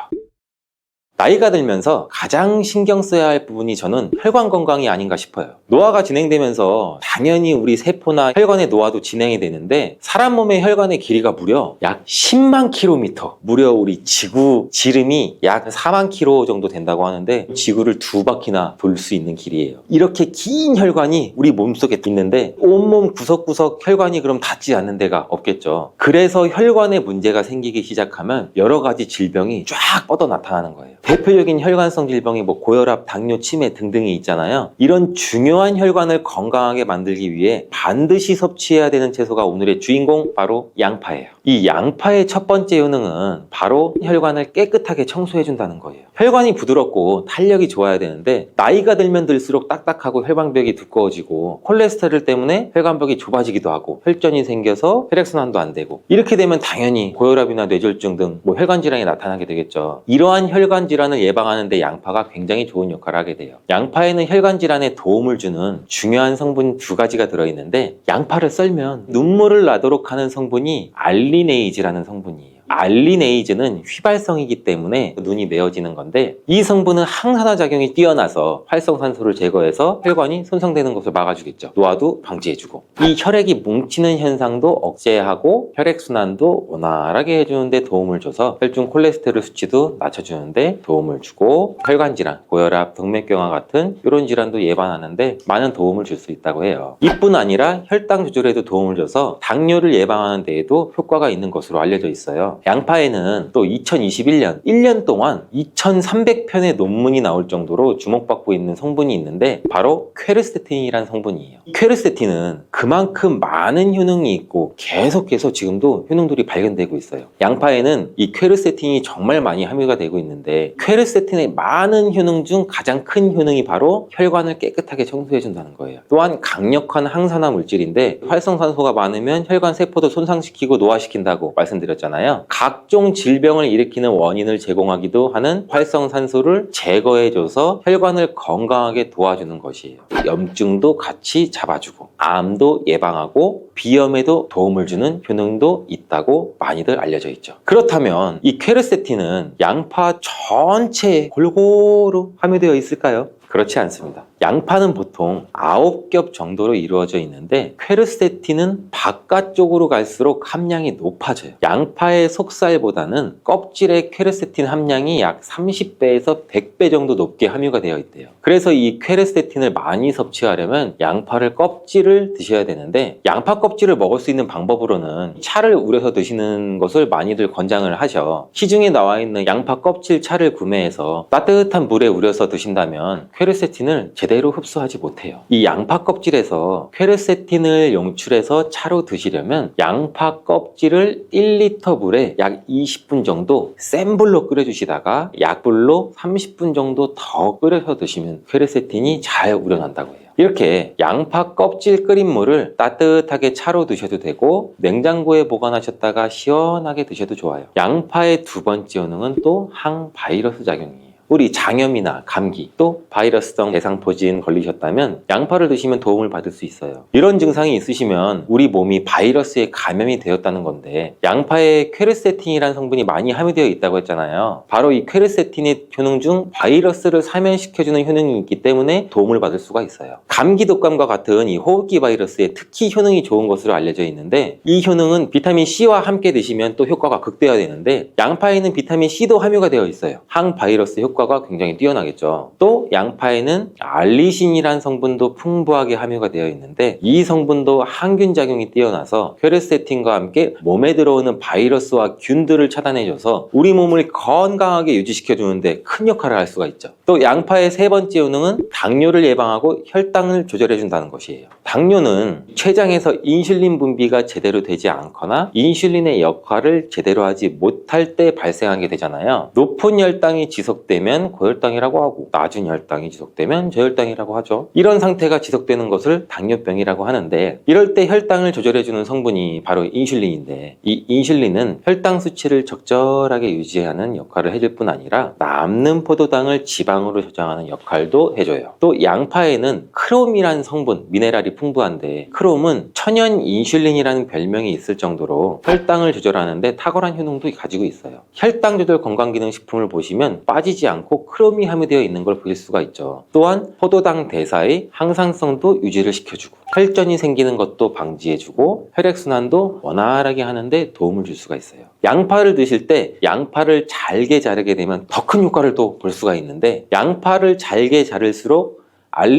나이가 들면서 가장 신경 써야 할 부분이 저는 혈관 건강이 아닌가 싶어요. 노화가 진행되면서 당연히 우리 세포나 혈관의 노화도 진행이 되는데, 사람 몸의 혈관의 길이가 무려 약 10만 킬로미터, 무려 우리 지구 지름이 약 4만 킬로 정도 된다고 하는데, 지구를 2바퀴나 돌 수 있는 길이에요. 이렇게 긴 혈관이 우리 몸속에 있는데 온몸 구석구석 혈관이 그럼 닿지 않는 데가 없겠죠. 그래서 혈관에 문제가 생기기 시작하면 여러 가지 질병이 쫙 뻗어 나타나는 거예요. 대표적인 혈관성 질병이 고혈압, 당뇨, 치매 등등이 있잖아요. 이런 중요한 혈관을 건강하게 만들기 위해 반드시 섭취해야 되는 채소가 오늘의 주인공, 바로 양파예요. 이 양파의 첫 번째 효능은 바로 혈관을 깨끗하게 청소해준다는 거예요. 혈관이 부드럽고 탄력이 좋아야 되는데, 나이가 들면 들수록 딱딱하고 혈관벽이 두꺼워지고 콜레스테롤 때문에 혈관벽이 좁아지기도 하고 혈전이 생겨서 혈액순환도 안 되고, 이렇게 되면 당연히 고혈압이나 뇌졸중 등 혈관 질환이 나타나게 되겠죠. 이러한 혈관 질환을 예방하는 데 양파가 굉장히 좋은 역할을 하게 돼요. 양파에는 혈관 질환에 도움을 주는 중요한 성분 2가지가 들어있는데, 양파를 썰면 눈물을 나도록 하는 성분이 알리네이즈라는 성분이에요. 알리네이즈는 휘발성이기 때문에 눈이 메어지는 건데, 이 성분은 항산화 작용이 뛰어나서 활성산소를 제거해서 혈관이 손상되는 것을 막아주겠죠. 노화도 방지해주고, 이 혈액이 뭉치는 현상도 억제하고 혈액순환도 원활하게 해주는데 도움을 줘서 혈중 콜레스테롤 수치도 낮춰주는데 도움을 주고, 혈관질환, 고혈압, 동맥경화 같은 이런 질환도 예방하는데 많은 도움을 줄 수 있다고 해요. 이뿐 아니라 혈당 조절에도 도움을 줘서 당뇨를 예방하는 데에도 효과가 있는 것으로 알려져 있어요. 양파에는 또 2021년 1년 동안 2300편의 논문이 나올 정도로 주목받고 있는 성분이 있는데, 바로 퀘르세틴이라는 성분이에요. 퀘르세틴은 그만큼 많은 효능이 있고 계속해서 지금도 효능들이 발견되고 있어요. 양파에는 이 퀘르세틴이 정말 많이 함유가 되고 있는데, 퀘르세틴의 많은 효능 중 가장 큰 효능이 바로 혈관을 깨끗하게 청소해준다는 거예요. 또한 강력한 항산화 물질인데, 활성산소가 많으면 혈관 세포도 손상시키고 노화시킨다고 말씀드렸잖아요. 각종 질병을 일으키는 원인을 제공하기도 하는 활성산소를 제거해줘서 혈관을 건강하게 도와주는 것이에요. 염증도 같이 잡아주고 암도 예방하고 비염에도 도움을 주는 효능도 있다고 많이들 알려져 있죠. 그렇다면 이 퀘르세틴은 양파 전체에 골고루 함유되어 있을까요? 그렇지 않습니다. 양파는 보통 9겹 정도로 이루어져 있는데, 퀘르세틴은 바깥쪽으로 갈수록 함량이 높아져요. 양파의 속살보다는 껍질의 퀘르세틴 함량이 약 30배에서 100배 정도 높게 함유가 되어 있대요. 그래서 이 퀘르세틴을 많이 섭취하려면 양파를 껍질을 드셔야 되는데, 양파 껍질을 먹을 수 있는 방법으로는 차를 우려서 드시는 것을 많이들 권장을 하셔. 시중에 나와 있는 양파 껍질 차를 구매해서 따뜻한 물에 우려서 드신다면 퀘르세틴을 제대로 흡수하지 못해요. 이 양파 껍질에서 퀘르세틴을 용출해서 차로 드시려면 양파 껍질을 1리터 물에 약 20분 정도 센 불로 끓여주시다가 약불로 30분 정도 더 끓여서 드시면 퀘르세틴이 잘 우려난다고 해요. 이렇게 양파 껍질 끓인 물을 따뜻하게 차로 드셔도 되고, 냉장고에 보관하셨다가 시원하게 드셔도 좋아요. 양파의 2번째 효능은 또 항바이러스 작용이에요. 우리 장염이나 감기, 또 바이러스성 대상포진 걸리셨다면 양파를 드시면 도움을 받을 수 있어요. 이런 증상이 있으시면 우리 몸이 바이러스에 감염이 되었다는 건데, 양파에 퀘르세틴이라는 성분이 많이 함유되어 있다고 했잖아요. 바로 이 퀘르세틴의 효능 중 바이러스를 사면시켜주는 효능이 있기 때문에 도움을 받을 수가 있어요. 감기 독감과 같은 이 호흡기 바이러스에 특히 효능이 좋은 것으로 알려져 있는데, 이 효능은 비타민 C와 함께 드시면 또 효과가 극대화되는데, 양파에는 비타민 C도 함유가 되어 있어요. 항바이러스 효과 효과가 굉장히 뛰어나겠죠. 또 양파에는 알리신이라는 성분도 풍부하게 함유가 되어 있는데 이 성분도 항균 작용이 뛰어나서 퀘르세틴과 함께 몸에 들어오는 바이러스와 균들을 차단해줘서 우리 몸을 건강하게 유지시켜주는데 큰 역할을 할 수가 있죠. 또 양파의 세 번째 효능은 당뇨를 예방하고 혈당을 조절해준다는 것이에요. 당뇨는 췌장에서 인슐린 분비가 제대로 되지 않거나 인슐린의 역할을 제대로 하지 못할 때 발생하게 되잖아요. 높은 혈당이 지속되면 고혈당이라고 하고 낮은 혈당이 지속되면 저혈당이라고 하죠. 이런 상태가 지속되는 것을 당뇨병이라고 하는데 이럴 때 혈당을 조절해주는 성분이 바로 인슐린인데 이 인슐린은 혈당 수치를 적절하게 유지하는 역할을 해줄 뿐 아니라 남는 포도당을 지방으로 저장하는 역할도 해줘요. 또 양파에는 크롬이라는 성분, 미네랄이 풍부한데 크롬은 천연 인슐린이라는 별명이 있을 정도로 혈당을 조절하는데 탁월한 효능도 가지고 있어요. 혈당 조절 건강기능식품을 보시면 빠지지 않고 크롬이 함유되어 있는 걸 보실 수가 있죠. 또한 포도당 대사의 항상성도 유지를 시켜주고 혈전이 생기는 것도 방지해주고 혈액순환도 원활하게 하는데 도움을 줄 수가 있어요. 양파를 드실 때 양파를 잘게 자르게 되면 더 큰 효과를 또 볼 수가 있는데 양파를 잘게 자를수록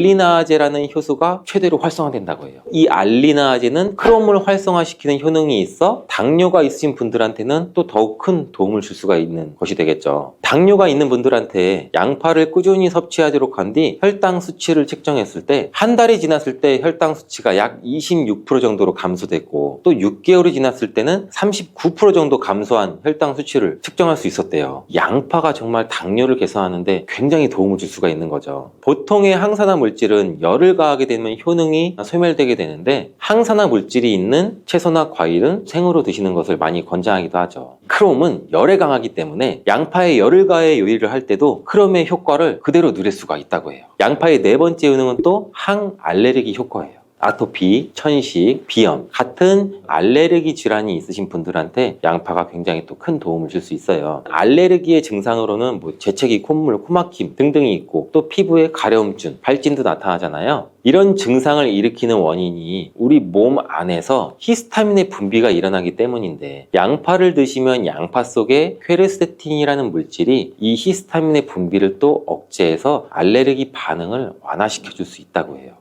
알리나아제라는 효소가 최대로 활성화된다고 해요. 이 알리나아제는 크롬을 활성화시키는 효능이 있어 당뇨가 있으신 분들한테는 또 더욱 큰 도움을 줄 수가 있는 것이 되겠죠. 당뇨가 있는 분들한테 양파를 꾸준히 섭취하도록 한 뒤 혈당 수치를 측정했을 때 한 달이 지났을 때 혈당 수치가 약 26% 정도로 감소됐고 또 6개월이 지났을 때는 39% 정도 감소한 혈당 수치를 측정할 수 있었대요. 양파가 정말 당뇨를 개선하는데 굉장히 도움을 줄 수가 있는 거죠. 보통의 항산화 물질은 열을 가하게 되면 효능이 소멸되게 되는데 항산화 물질이 있는 채소나 과일은 생으로 드시는 것을 많이 권장하기도 하죠. 크롬은 열에 강하기 때문에 양파에 열을 가해 요리를 할 때도 크롬의 효과를 그대로 누릴 수가 있다고 해요. 양파의 네 번째 효능은 또 항알레르기 효과예요. 아토피, 천식, 비염 같은 알레르기 질환이 있으신 분들한테 양파가 굉장히 또 큰 도움을 줄 수 있어요. 알레르기의 증상으로는 재채기, 콧물, 코막힘 등등이 있고 또 피부에 가려움증, 발진도 나타나잖아요. 이런 증상을 일으키는 원인이 우리 몸 안에서 히스타민의 분비가 일어나기 때문인데 양파를 드시면 양파 속에 퀘르세틴이라는 물질이 이 히스타민의 분비를 또 억제해서 알레르기 반응을 완화시켜 줄 수 있다고 해요.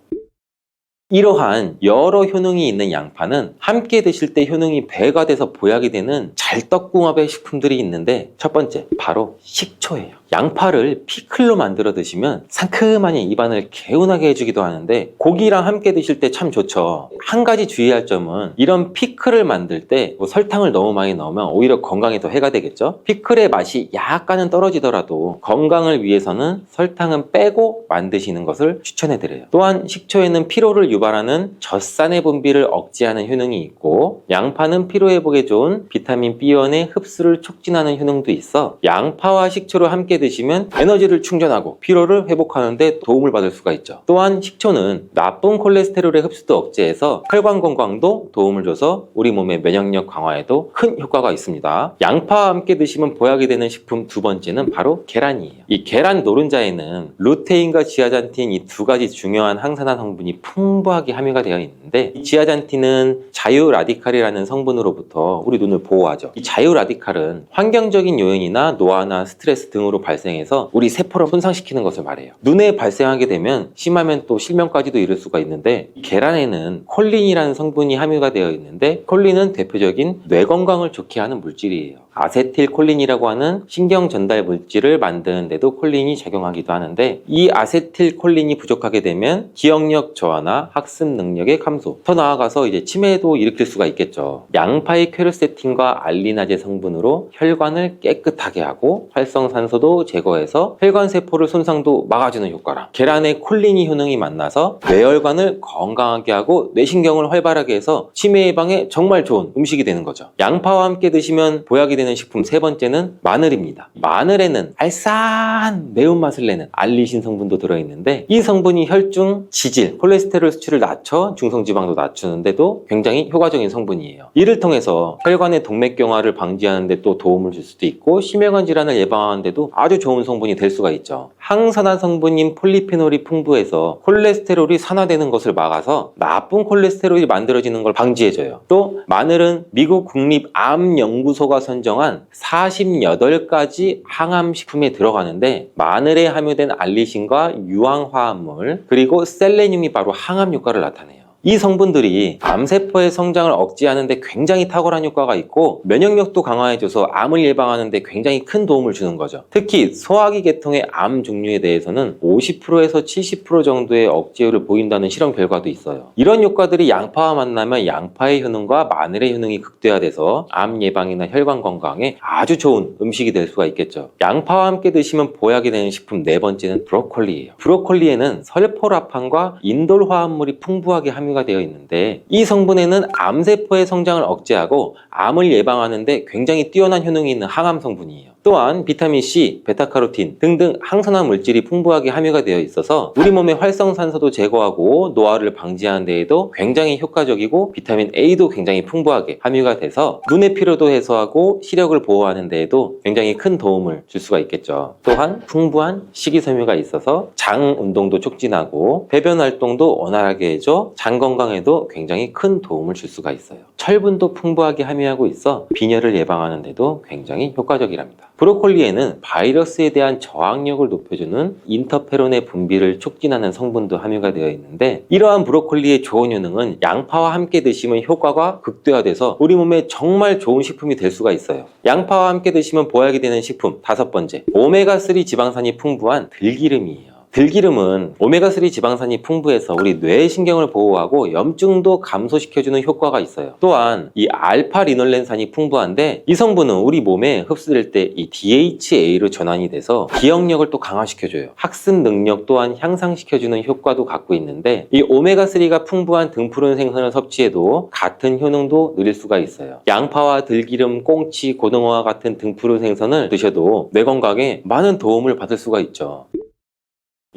이러한 여러 효능이 있는 양파는 함께 드실 때 효능이 배가 돼서 보약이 되는 잘떡궁합의 식품들이 있는데 첫 번째, 바로 식초예요. 양파를 피클로 만들어 드시면 상큼하니 입안을 개운하게 해주기도 하는데 고기랑 함께 드실 때 참 좋죠. 한 가지 주의할 점은 이런 피클을 만들 때 설탕을 너무 많이 넣으면 오히려 건강에 더 해가 되겠죠. 피클의 맛이 약간은 떨어지더라도 건강을 위해서는 설탕은 빼고 만드시는 것을 추천해 드려요. 또한 식초에는 피로를 유발하는 젖산의 분비를 억제하는 효능이 있고 양파는 피로 회복에 좋은 비타민 B1의 흡수를 촉진하는 효능도 있어 양파와 식초를 함께 드시면 에너지를 충전하고 피로를 회복하는 데 도움을 받을 수가 있죠. 또한 식초는 나쁜 콜레스테롤의 흡수도 억제해서 혈관 건강도 도움을 줘서 우리 몸의 면역력 강화에도 큰 효과가 있습니다. 양파와 함께 드시면 보약이 되는 식품 두 번째는 바로 계란이에요. 이 계란 노른자에는 루테인과 지아잔틴 이 두 가지 중요한 항산화 성분이 풍부하게 함유가 되어 있는데 이 지아잔틴은 자유 라디칼이라는 성분으로부터 우리 눈을 보호하죠. 이 자유 라디칼은 환경적인 요인이나 노화나 스트레스 등으로 발생해서 우리 세포를 손상시키는 것을 말해요. 눈에 발생하게 되면 심하면 또 실명까지도 이를 수가 있는데 계란에는 콜린이라는 성분이 함유가 되어 있는데 콜린은 대표적인 뇌 건강을 좋게 하는 물질이에요. 아세틸콜린이라고 하는 신경 전달 물질을 만드는데도 콜린이 작용하기도 하는데 이 아세틸콜린이 부족하게 되면 기억력 저하나 학습 능력의 감소, 더 나아가서 이제 치매도 일으킬 수가 있겠죠. 양파의 퀘르세틴과 알리나제 성분으로 혈관을 깨끗하게 하고 활성산소도 제거해서 혈관 세포를 손상도 막아주는 효과랑 계란의 콜린이 효능이 만나서 뇌혈관을 건강하게 하고 뇌신경을 활발하게 해서 치매 예방에 정말 좋은 음식이 되는 거죠. 양파와 함께 드시면 보약이 되는 식품 세 번째는 마늘입니다. 마늘에는 알싸한 매운맛을 내는 알리신 성분도 들어있는데 이 성분이 혈중, 지질, 콜레스테롤 수치를 낮춰 중성지방도 낮추는데도 굉장히 효과적인 성분이에요. 이를 통해서 혈관의 동맥경화를 방지하는 데 또 도움을 줄 수도 있고 심혈관 질환을 예방하는 데도 아주 좋은 성분이 될 수가 있죠. 항산화 성분인 폴리페놀이 풍부해서 콜레스테롤이 산화되는 것을 막아서 나쁜 콜레스테롤이 만들어지는 걸 방지해줘요. 또 마늘은 미국 국립암연구소가 선정한 지정한 48가지 항암식품에 들어가는데 마늘에 함유된 알리신과 유황화합물 그리고 셀레늄이 바로 항암 효과를 나타내요. 이 성분들이 암세포의 성장을 억제하는 데 굉장히 탁월한 효과가 있고 면역력도 강화해줘서 암을 예방하는 데 굉장히 큰 도움을 주는 거죠. 특히 소화기 계통의 암 종류에 대해서는 50%에서 70% 정도의 억제율을 보인다는 실험 결과도 있어요. 이런 효과들이 양파와 만나면 양파의 효능과 마늘의 효능이 극대화돼서 암 예방이나 혈관 건강에 아주 좋은 음식이 될 수가 있겠죠. 양파와 함께 드시면 보약이 되는 식품 네 번째는 브로콜리예요. 브로콜리에는 설포라판과 인돌 화합물이 풍부하게 함유가 되어 있는데 이 성분에는 암세포의 성장을 억제하고 암을 예방하는 데 굉장히 뛰어난 효능이 있는 항암 성분이에요. 또한 비타민C, 베타카로틴 등등 항산화 물질이 풍부하게 함유가 되어 있어서 우리 몸의 활성산소도 제거하고 노화를 방지하는 데에도 굉장히 효과적이고 비타민 A도 굉장히 풍부하게 함유가 돼서 눈의 피로도 해소하고 시력을 보호하는 데에도 굉장히 큰 도움을 줄 수가 있겠죠. 또한 풍부한 식이섬유가 있어서 장 운동도 촉진하고 배변 활동도 원활하게 해줘 장 건강에도 굉장히 큰 도움을 줄 수가 있어요. 철분도 풍부하게 함유하고 있어 빈혈을 예방하는 데도 굉장히 효과적이랍니다. 브로콜리에는 바이러스에 대한 저항력을 높여주는 인터페론의 분비를 촉진하는 성분도 함유가 되어 있는데 이러한 브로콜리의 좋은 효능은 양파와 함께 드시면 효과가 극대화돼서 우리 몸에 정말 좋은 식품이 될 수가 있어요. 양파와 함께 드시면 보약이 되는 식품 다섯 번째, 오메가3 지방산이 풍부한 들기름이에요. 들기름은 오메가3 지방산이 풍부해서 우리 뇌의 신경을 보호하고 염증도 감소시켜주는 효과가 있어요. 또한 이 알파리놀렌산이 풍부한데 이 성분은 우리 몸에 흡수될 때 이 DHA로 전환이 돼서 기억력을 또 강화시켜줘요. 학습 능력 또한 향상시켜주는 효과도 갖고 있는데 이 오메가3가 풍부한 등푸른 생선을 섭취해도 같은 효능도 누릴 수가 있어요. 양파와 들기름, 꽁치, 고등어와 같은 등푸른 생선을 드셔도 뇌 건강에 많은 도움을 받을 수가 있죠.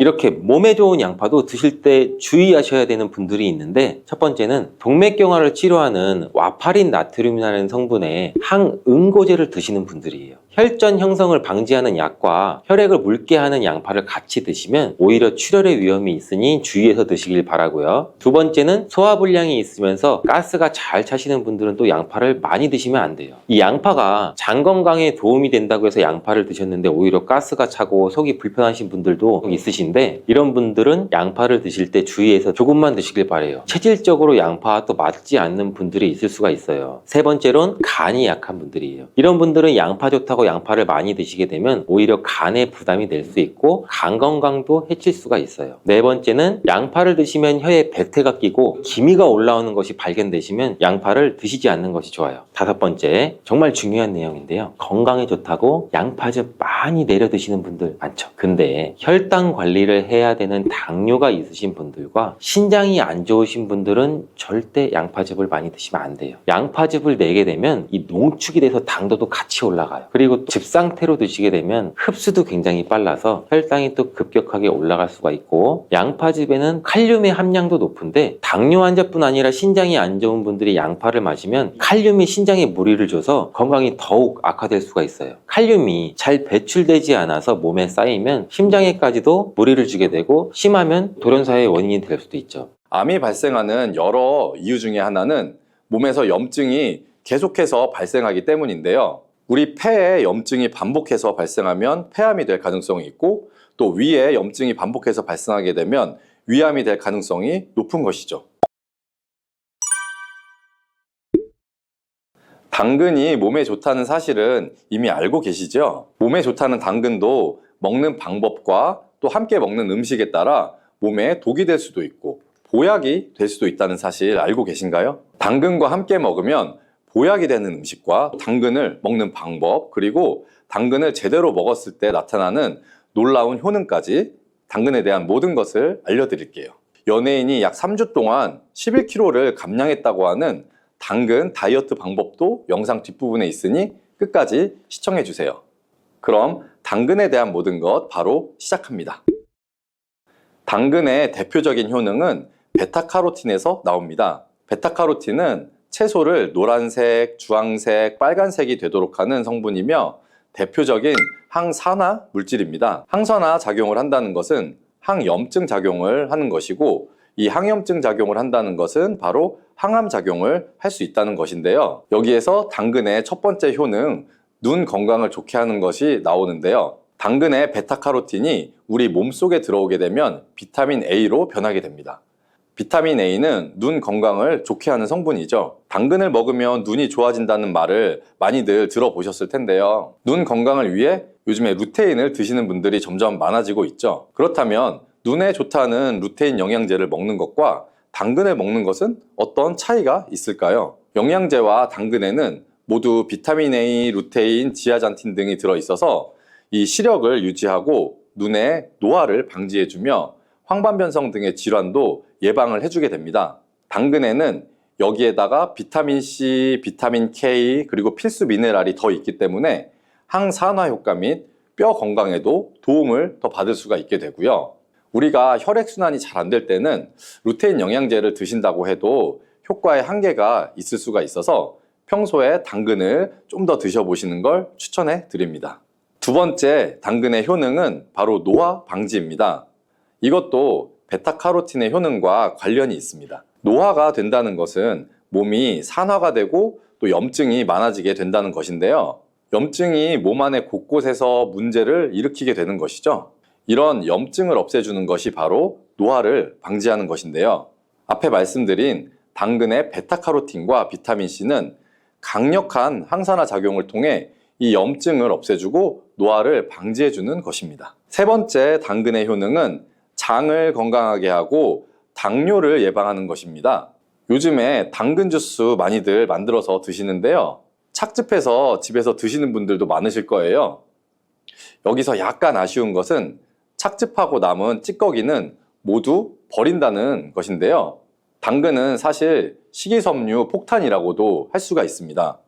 이렇게 몸에 좋은 양파도 드실 때 주의하셔야 되는 분들이 있는데 첫 번째는 동맥경화를 치료하는 와파린 나트륨이라는 성분의 항응고제를 드시는 분들이에요. 혈전 형성을 방지하는 약과 혈액을 묽게 하는 양파를 같이 드시면 오히려 출혈의 위험이 있으니 주의해서 드시길 바라고요. 두 번째는 소화불량이 있으면서 가스가 잘 차시는 분들은 또 양파를 많이 드시면 안 돼요. 이 양파가 장 건강에 도움이 된다고 해서 양파를 드셨는데 오히려 가스가 차고 속이 불편하신 분들도 있으신데 이런 분들은 양파를 드실 때 주의해서 조금만 드시길 바래요. 체질적으로 양파와 또 맞지 않는 분들이 있을 수가 있어요. 세 번째로는 간이 약한 분들이에요. 이런 분들은 양파 좋다고 양파를 많이 드시게 되면 오히려 간에 부담이 될 수 있고 간 건강도 해칠 수가 있어요. 네 번째는 양파를 드시면 혀에 배태가 끼고 기미가 올라오는 것이 발견되시면 양파를 드시지 않는 것이 좋아요. 다섯 번째, 정말 중요한 내용인데요. 건강에 좋다고 양파즙 많이 내려 드시는 분들 많죠. 근데 혈당 관리를 해야 되는 당뇨가 있으신 분들과 신장이 안 좋으신 분들은 절대 양파즙을 많이 드시면 안 돼요. 양파즙을 내게 되면 이 농축이 돼서 당도도 같이 올라가요. 그리고 즙 상태로 드시게 되면 흡수도 굉장히 빨라서 혈당이 또 급격하게 올라갈 수가 있고 양파즙에는 칼륨의 함량도 높은데 당뇨 환자뿐 아니라 신장이 안 좋은 분들이 양파를 마시면 칼륨이 신장에 무리를 줘서 건강이 더욱 악화될 수가 있어요. 칼륨이 잘 배출되지 않아서 몸에 쌓이면 심장에까지도 무리를 주게 되고 심하면 돌연사의 원인이 될 수도 있죠. 암이 발생하는 여러 이유 중에 하나는 몸에서 염증이 계속해서 발생하기 때문인데요. 우리 폐에 염증이 반복해서 발생하면 폐암이 될 가능성이 있고 또 위에 염증이 반복해서 발생하게 되면 위암이 될 가능성이 높은 것이죠. 당근이 몸에 좋다는 사실은 이미 알고 계시죠? 몸에 좋다는 당근도 먹는 방법과 또 함께 먹는 음식에 따라 몸에 독이 될 수도 있고 보약이 될 수도 있다는 사실 알고 계신가요? 당근과 함께 먹으면 보약이 되는 음식과 당근을 먹는 방법 그리고 당근을 제대로 먹었을 때 나타나는 놀라운 효능까지 당근에 대한 모든 것을 알려드릴게요. 연예인이 약 3주 동안 11kg를 감량했다고 하는 당근 다이어트 방법도 영상 뒷부분에 있으니 끝까지 시청해주세요. 그럼 당근에 대한 모든 것 바로 시작합니다. 당근의 대표적인 효능은 베타카로틴에서 나옵니다. 베타카로틴은 채소를 노란색, 주황색, 빨간색이 되도록 하는 성분이며 대표적인 항산화 물질입니다. 항산화 작용을 한다는 것은 항염증 작용을 하는 것이고 이 항염증 작용을 한다는 것은 바로 항암 작용을 할 수 있다는 것인데요. 여기에서 당근의 첫 번째 효능, 눈 건강을 좋게 하는 것이 나오는데요. 당근의 베타카로틴이 우리 몸속에 들어오게 되면 비타민 A로 변하게 됩니다. 비타민 A는 눈 건강을 좋게 하는 성분이죠. 당근을 먹으면 눈이 좋아진다는 말을 많이들 들어보셨을 텐데요. 눈 건강을 위해 요즘에 루테인을 드시는 분들이 점점 많아지고 있죠. 그렇다면 눈에 좋다는 루테인 영양제를 먹는 것과 당근을 먹는 것은 어떤 차이가 있을까요? 영양제와 당근에는 모두 비타민 A, 루테인, 지아잔틴 등이 들어있어서 이 시력을 유지하고 눈의 노화를 방지해주며 황반변성 등의 질환도 예방을 해주게 됩니다. 당근에는 여기에다가 비타민 C, 비타민 K, 그리고 필수 미네랄이 더 있기 때문에 항산화 효과 및 뼈 건강에도 도움을 더 받을 수가 있게 되고요. 우리가 혈액순환이 잘 안 될 때는 루테인 영양제를 드신다고 해도 효과에 한계가 있을 수가 있어서 평소에 당근을 좀 더 드셔보시는 걸 추천해 드립니다. 두 번째 당근의 효능은 바로 노화 방지입니다. 이것도 베타카로틴의 효능과 관련이 있습니다. 노화가 된다는 것은 몸이 산화가 되고 또 염증이 많아지게 된다는 것인데요. 염증이 몸 안의 곳곳에서 문제를 일으키게 되는 것이죠. 이런 염증을 없애주는 것이 바로 노화를 방지하는 것인데요. 앞에 말씀드린 당근의 베타카로틴과 비타민C는 강력한 항산화 작용을 통해 이 염증을 없애주고 노화를 방지해주는 것입니다. 세 번째 당근의 효능은 장을 건강하게 하고 당뇨를 예방하는 것입니다. 요즘에 당근 주스 많이들 만들어서 드시는데요. 착즙해서 집에서 드시는 분들도 많으실 거예요. 여기서 약간 아쉬운 것은 착즙하고 남은 찌꺼기는 모두 버린다는 것인데요. 당근은 사실 식이섬유 폭탄이라고도 할 수가 있습니다.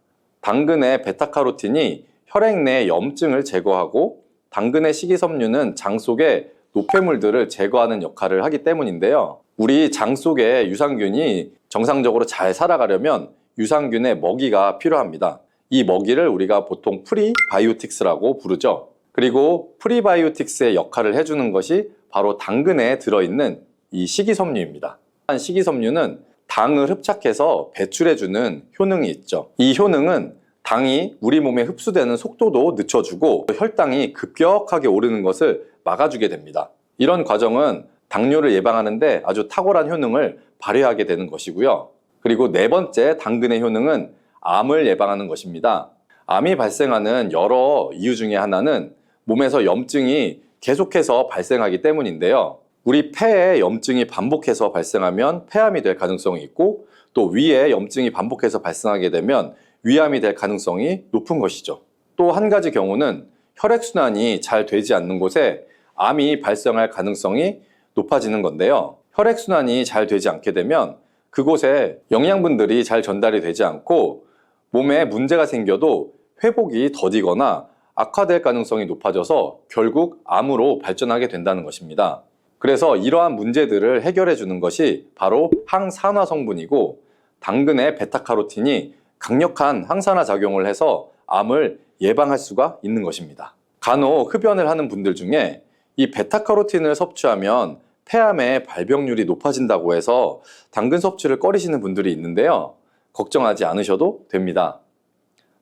당근의 베타카로틴이 혈액 내 염증을 제거하고 당근의 식이섬유는 장 속의 노폐물들을 제거하는 역할을 하기 때문인데요. 우리 장 속의 유산균이 정상적으로 잘 살아가려면 유산균의 먹이가 필요합니다. 이 먹이를 우리가 보통 프리바이오틱스라고 부르죠. 그리고 프리바이오틱스의 역할을 해주는 것이 바로 당근에 들어있는 이 식이섬유입니다. 식이섬유는 당을 흡착해서 배출해주는 효능이 있죠. 이 효능은 당이 우리 몸에 흡수되는 속도도 늦춰주고 혈당이 급격하게 오르는 것을 막아주게 됩니다. 이런 과정은 당뇨를 예방하는데 아주 탁월한 효능을 발휘하게 되는 것이고요. 그리고 네 번째 당근의 효능은 암을 예방하는 것입니다. 암이 발생하는 여러 이유 중에 하나는 몸에서 염증이 계속해서 발생하기 때문인데요. 우리 폐에 염증이 반복해서 발생하면 폐암이 될 가능성이 있고 또 위에 염증이 반복해서 발생하게 되면 위암이 될 가능성이 높은 것이죠. 또 한 가지 경우는 혈액순환이 잘 되지 않는 곳에 암이 발생할 가능성이 높아지는 건데요. 혈액순환이 잘 되지 않게 되면 그곳에 영양분들이 잘 전달이 되지 않고 몸에 문제가 생겨도 회복이 더디거나 악화될 가능성이 높아져서 결국 암으로 발전하게 된다는 것입니다. 그래서 이러한 문제들을 해결해 주는 것이 바로 항산화 성분이고 당근의 베타카로틴이 강력한 항산화 작용을 해서 암을 예방할 수가 있는 것입니다. 간혹 흡연을 하는 분들 중에 이 베타카로틴을 섭취하면 폐암의 발병률이 높아진다고 해서 당근 섭취를 꺼리시는 분들이 있는데요. 걱정하지 않으셔도 됩니다.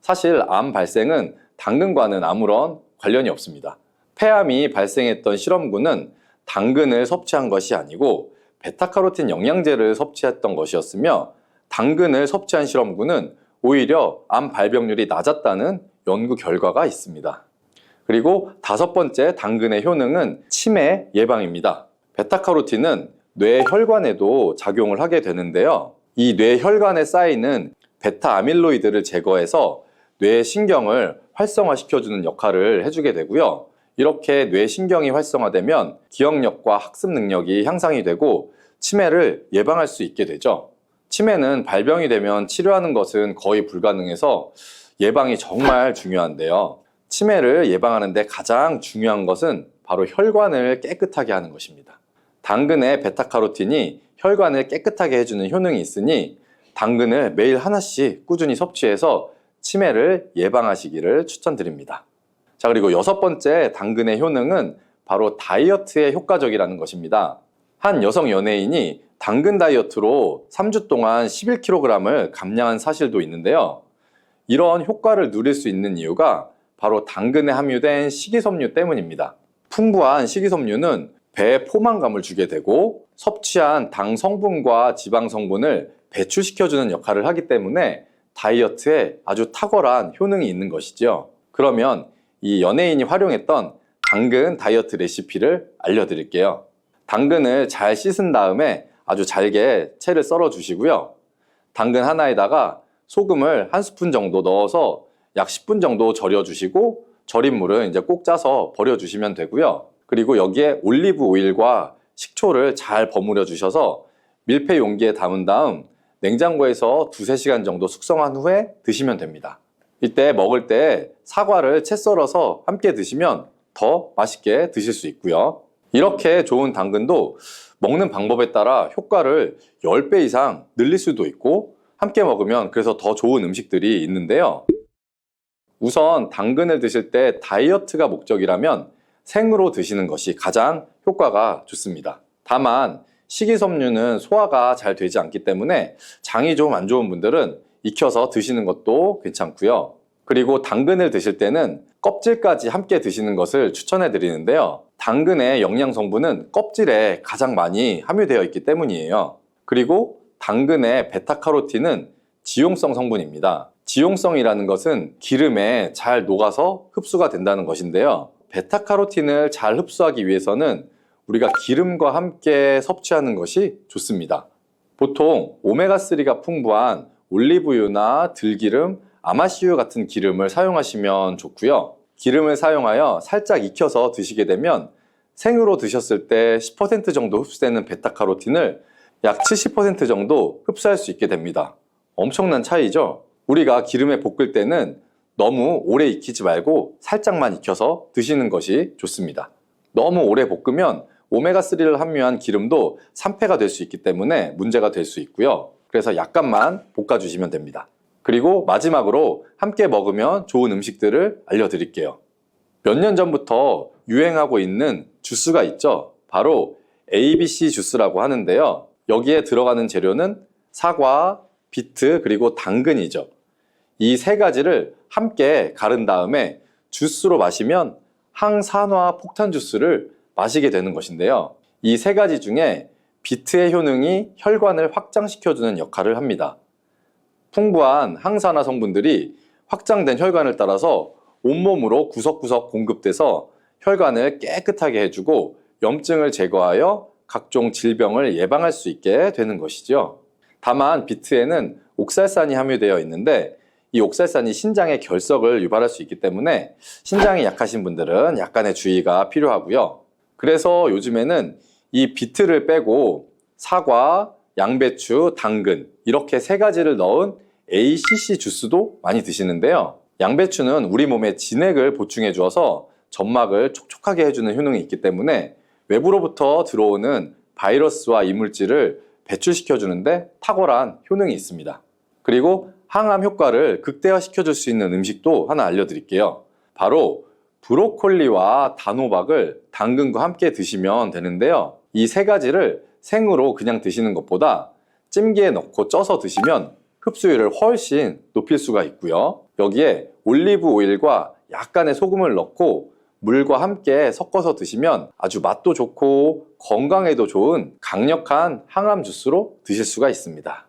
사실 암 발생은 당근과는 아무런 관련이 없습니다. 폐암이 발생했던 실험군은 당근을 섭취한 것이 아니고 베타카로틴 영양제를 섭취했던 것이었으며 당근을 섭취한 실험군은 오히려 암 발병률이 낮았다는 연구 결과가 있습니다. 그리고 다섯 번째 당근의 효능은 치매 예방입니다. 베타카로틴은 뇌 혈관에도 작용을 하게 되는데요. 이 뇌 혈관에 쌓이는 베타 아밀로이드를 제거해서 뇌 신경을 활성화시켜주는 역할을 해주게 되고요. 이렇게 뇌 신경이 활성화되면 기억력과 학습 능력이 향상이 되고 치매를 예방할 수 있게 되죠. 치매는 발병이 되면 치료하는 것은 거의 불가능해서 예방이 정말 중요한데요. 치매를 예방하는 데 가장 중요한 것은 바로 혈관을 깨끗하게 하는 것입니다. 당근의 베타카로틴이 혈관을 깨끗하게 해주는 효능이 있으니 당근을 매일 하나씩 꾸준히 섭취해서 치매를 예방하시기를 추천드립니다. 자, 그리고 여섯 번째 당근의 효능은 바로 다이어트에 효과적이라는 것입니다. 한 여성 연예인이 당근 다이어트로 3주 동안 11kg을 감량한 사실도 있는데요. 이런 효과를 누릴 수 있는 이유가 바로 당근에 함유된 식이섬유 때문입니다. 풍부한 식이섬유는 배에 포만감을 주게 되고 섭취한 당 성분과 지방 성분을 배출시켜주는 역할을 하기 때문에 다이어트에 아주 탁월한 효능이 있는 것이죠. 그러면 이 연예인이 활용했던 당근 다이어트 레시피를 알려드릴게요. 당근을 잘 씻은 다음에 아주 잘게 채를 썰어 주시고요. 당근 하나에다가 소금을 1스푼 정도 넣어서 약 10분 정도 절여 주시고 절인 물은 이제 꼭 짜서 버려 주시면 되고요. 그리고 여기에 올리브 오일과 식초를 잘 버무려 주셔서 밀폐 용기에 담은 다음 냉장고에서 2~3시간 정도 숙성한 후에 드시면 됩니다. 이때 먹을 때 사과를 채 썰어서 함께 드시면 더 맛있게 드실 수 있고요. 이렇게 좋은 당근도 먹는 방법에 따라 효과를 10배 이상 늘릴 수도 있고 함께 먹으면 그래서 더 좋은 음식들이 있는데요. 우선 당근을 드실 때 다이어트가 목적이라면 생으로 드시는 것이 가장 효과가 좋습니다. 다만 식이섬유는 소화가 잘 되지 않기 때문에 장이 좀 안 좋은 분들은 익혀서 드시는 것도 괜찮고요. 그리고 당근을 드실 때는 껍질까지 함께 드시는 것을 추천해 드리는데요. 당근의 영양 성분은 껍질에 가장 많이 함유되어 있기 때문이에요. 그리고 당근의 베타카로틴은 지용성 성분입니다. 지용성이라는 것은 기름에 잘 녹아서 흡수가 된다는 것인데요. 베타카로틴을 잘 흡수하기 위해서는 우리가 기름과 함께 섭취하는 것이 좋습니다. 보통 오메가3가 풍부한 올리브유나 들기름, 아마씨유 같은 기름을 사용하시면 좋고요. 기름을 사용하여 살짝 익혀서 드시게 되면 생으로 드셨을 때 10% 정도 흡수되는 베타카로틴을 약 70% 정도 흡수할 수 있게 됩니다. 엄청난 차이죠? 우리가 기름에 볶을 때는 너무 오래 익히지 말고 살짝만 익혀서 드시는 것이 좋습니다. 너무 오래 볶으면 오메가3를 함유한 기름도 산패가 될 수 있기 때문에 문제가 될 수 있고요. 그래서 약간만 볶아주시면 됩니다. 그리고 마지막으로 함께 먹으면 좋은 음식들을 알려드릴게요. 몇 년 전부터 유행하고 있는 주스가 있죠. 바로 ABC 주스라고 하는데요. 여기에 들어가는 재료는 사과, 비트, 그리고 당근이죠. 이 세 가지를 함께 갈은 다음에 주스로 마시면 항산화 폭탄 주스를 마시게 되는 것인데요. 이 세 가지 중에 비트의 효능이 혈관을 확장시켜주는 역할을 합니다. 풍부한 항산화 성분들이 확장된 혈관을 따라서 온몸으로 구석구석 공급돼서 혈관을 깨끗하게 해주고 염증을 제거하여 각종 질병을 예방할 수 있게 되는 것이죠. 다만 비트에는 옥살산이 함유되어 있는데 이 옥살산이 신장의 결석을 유발할 수 있기 때문에 신장이 약하신 분들은 약간의 주의가 필요하고요. 그래서 요즘에는 이 비트를 빼고 사과, 양배추, 당근 이렇게 세 가지를 넣은 ACC 주스도 많이 드시는데요. 양배추는 우리 몸에 진액을 보충해 주어서 점막을 촉촉하게 해주는 효능이 있기 때문에 외부로부터 들어오는 바이러스와 이물질을 배출시켜 주는데 탁월한 효능이 있습니다. 그리고 항암 효과를 극대화시켜 줄 수 있는 음식도 하나 알려드릴게요. 바로 브로콜리와 단호박을 당근과 함께 드시면 되는데요. 이 세 가지를 생으로 그냥 드시는 것보다 찜기에 넣고 쪄서 드시면 흡수율을 훨씬 높일 수가 있고요. 여기에 올리브 오일과 약간의 소금을 넣고 물과 함께 섞어서 드시면 아주 맛도 좋고 건강에도 좋은 강력한 항암 주스로 드실 수가 있습니다.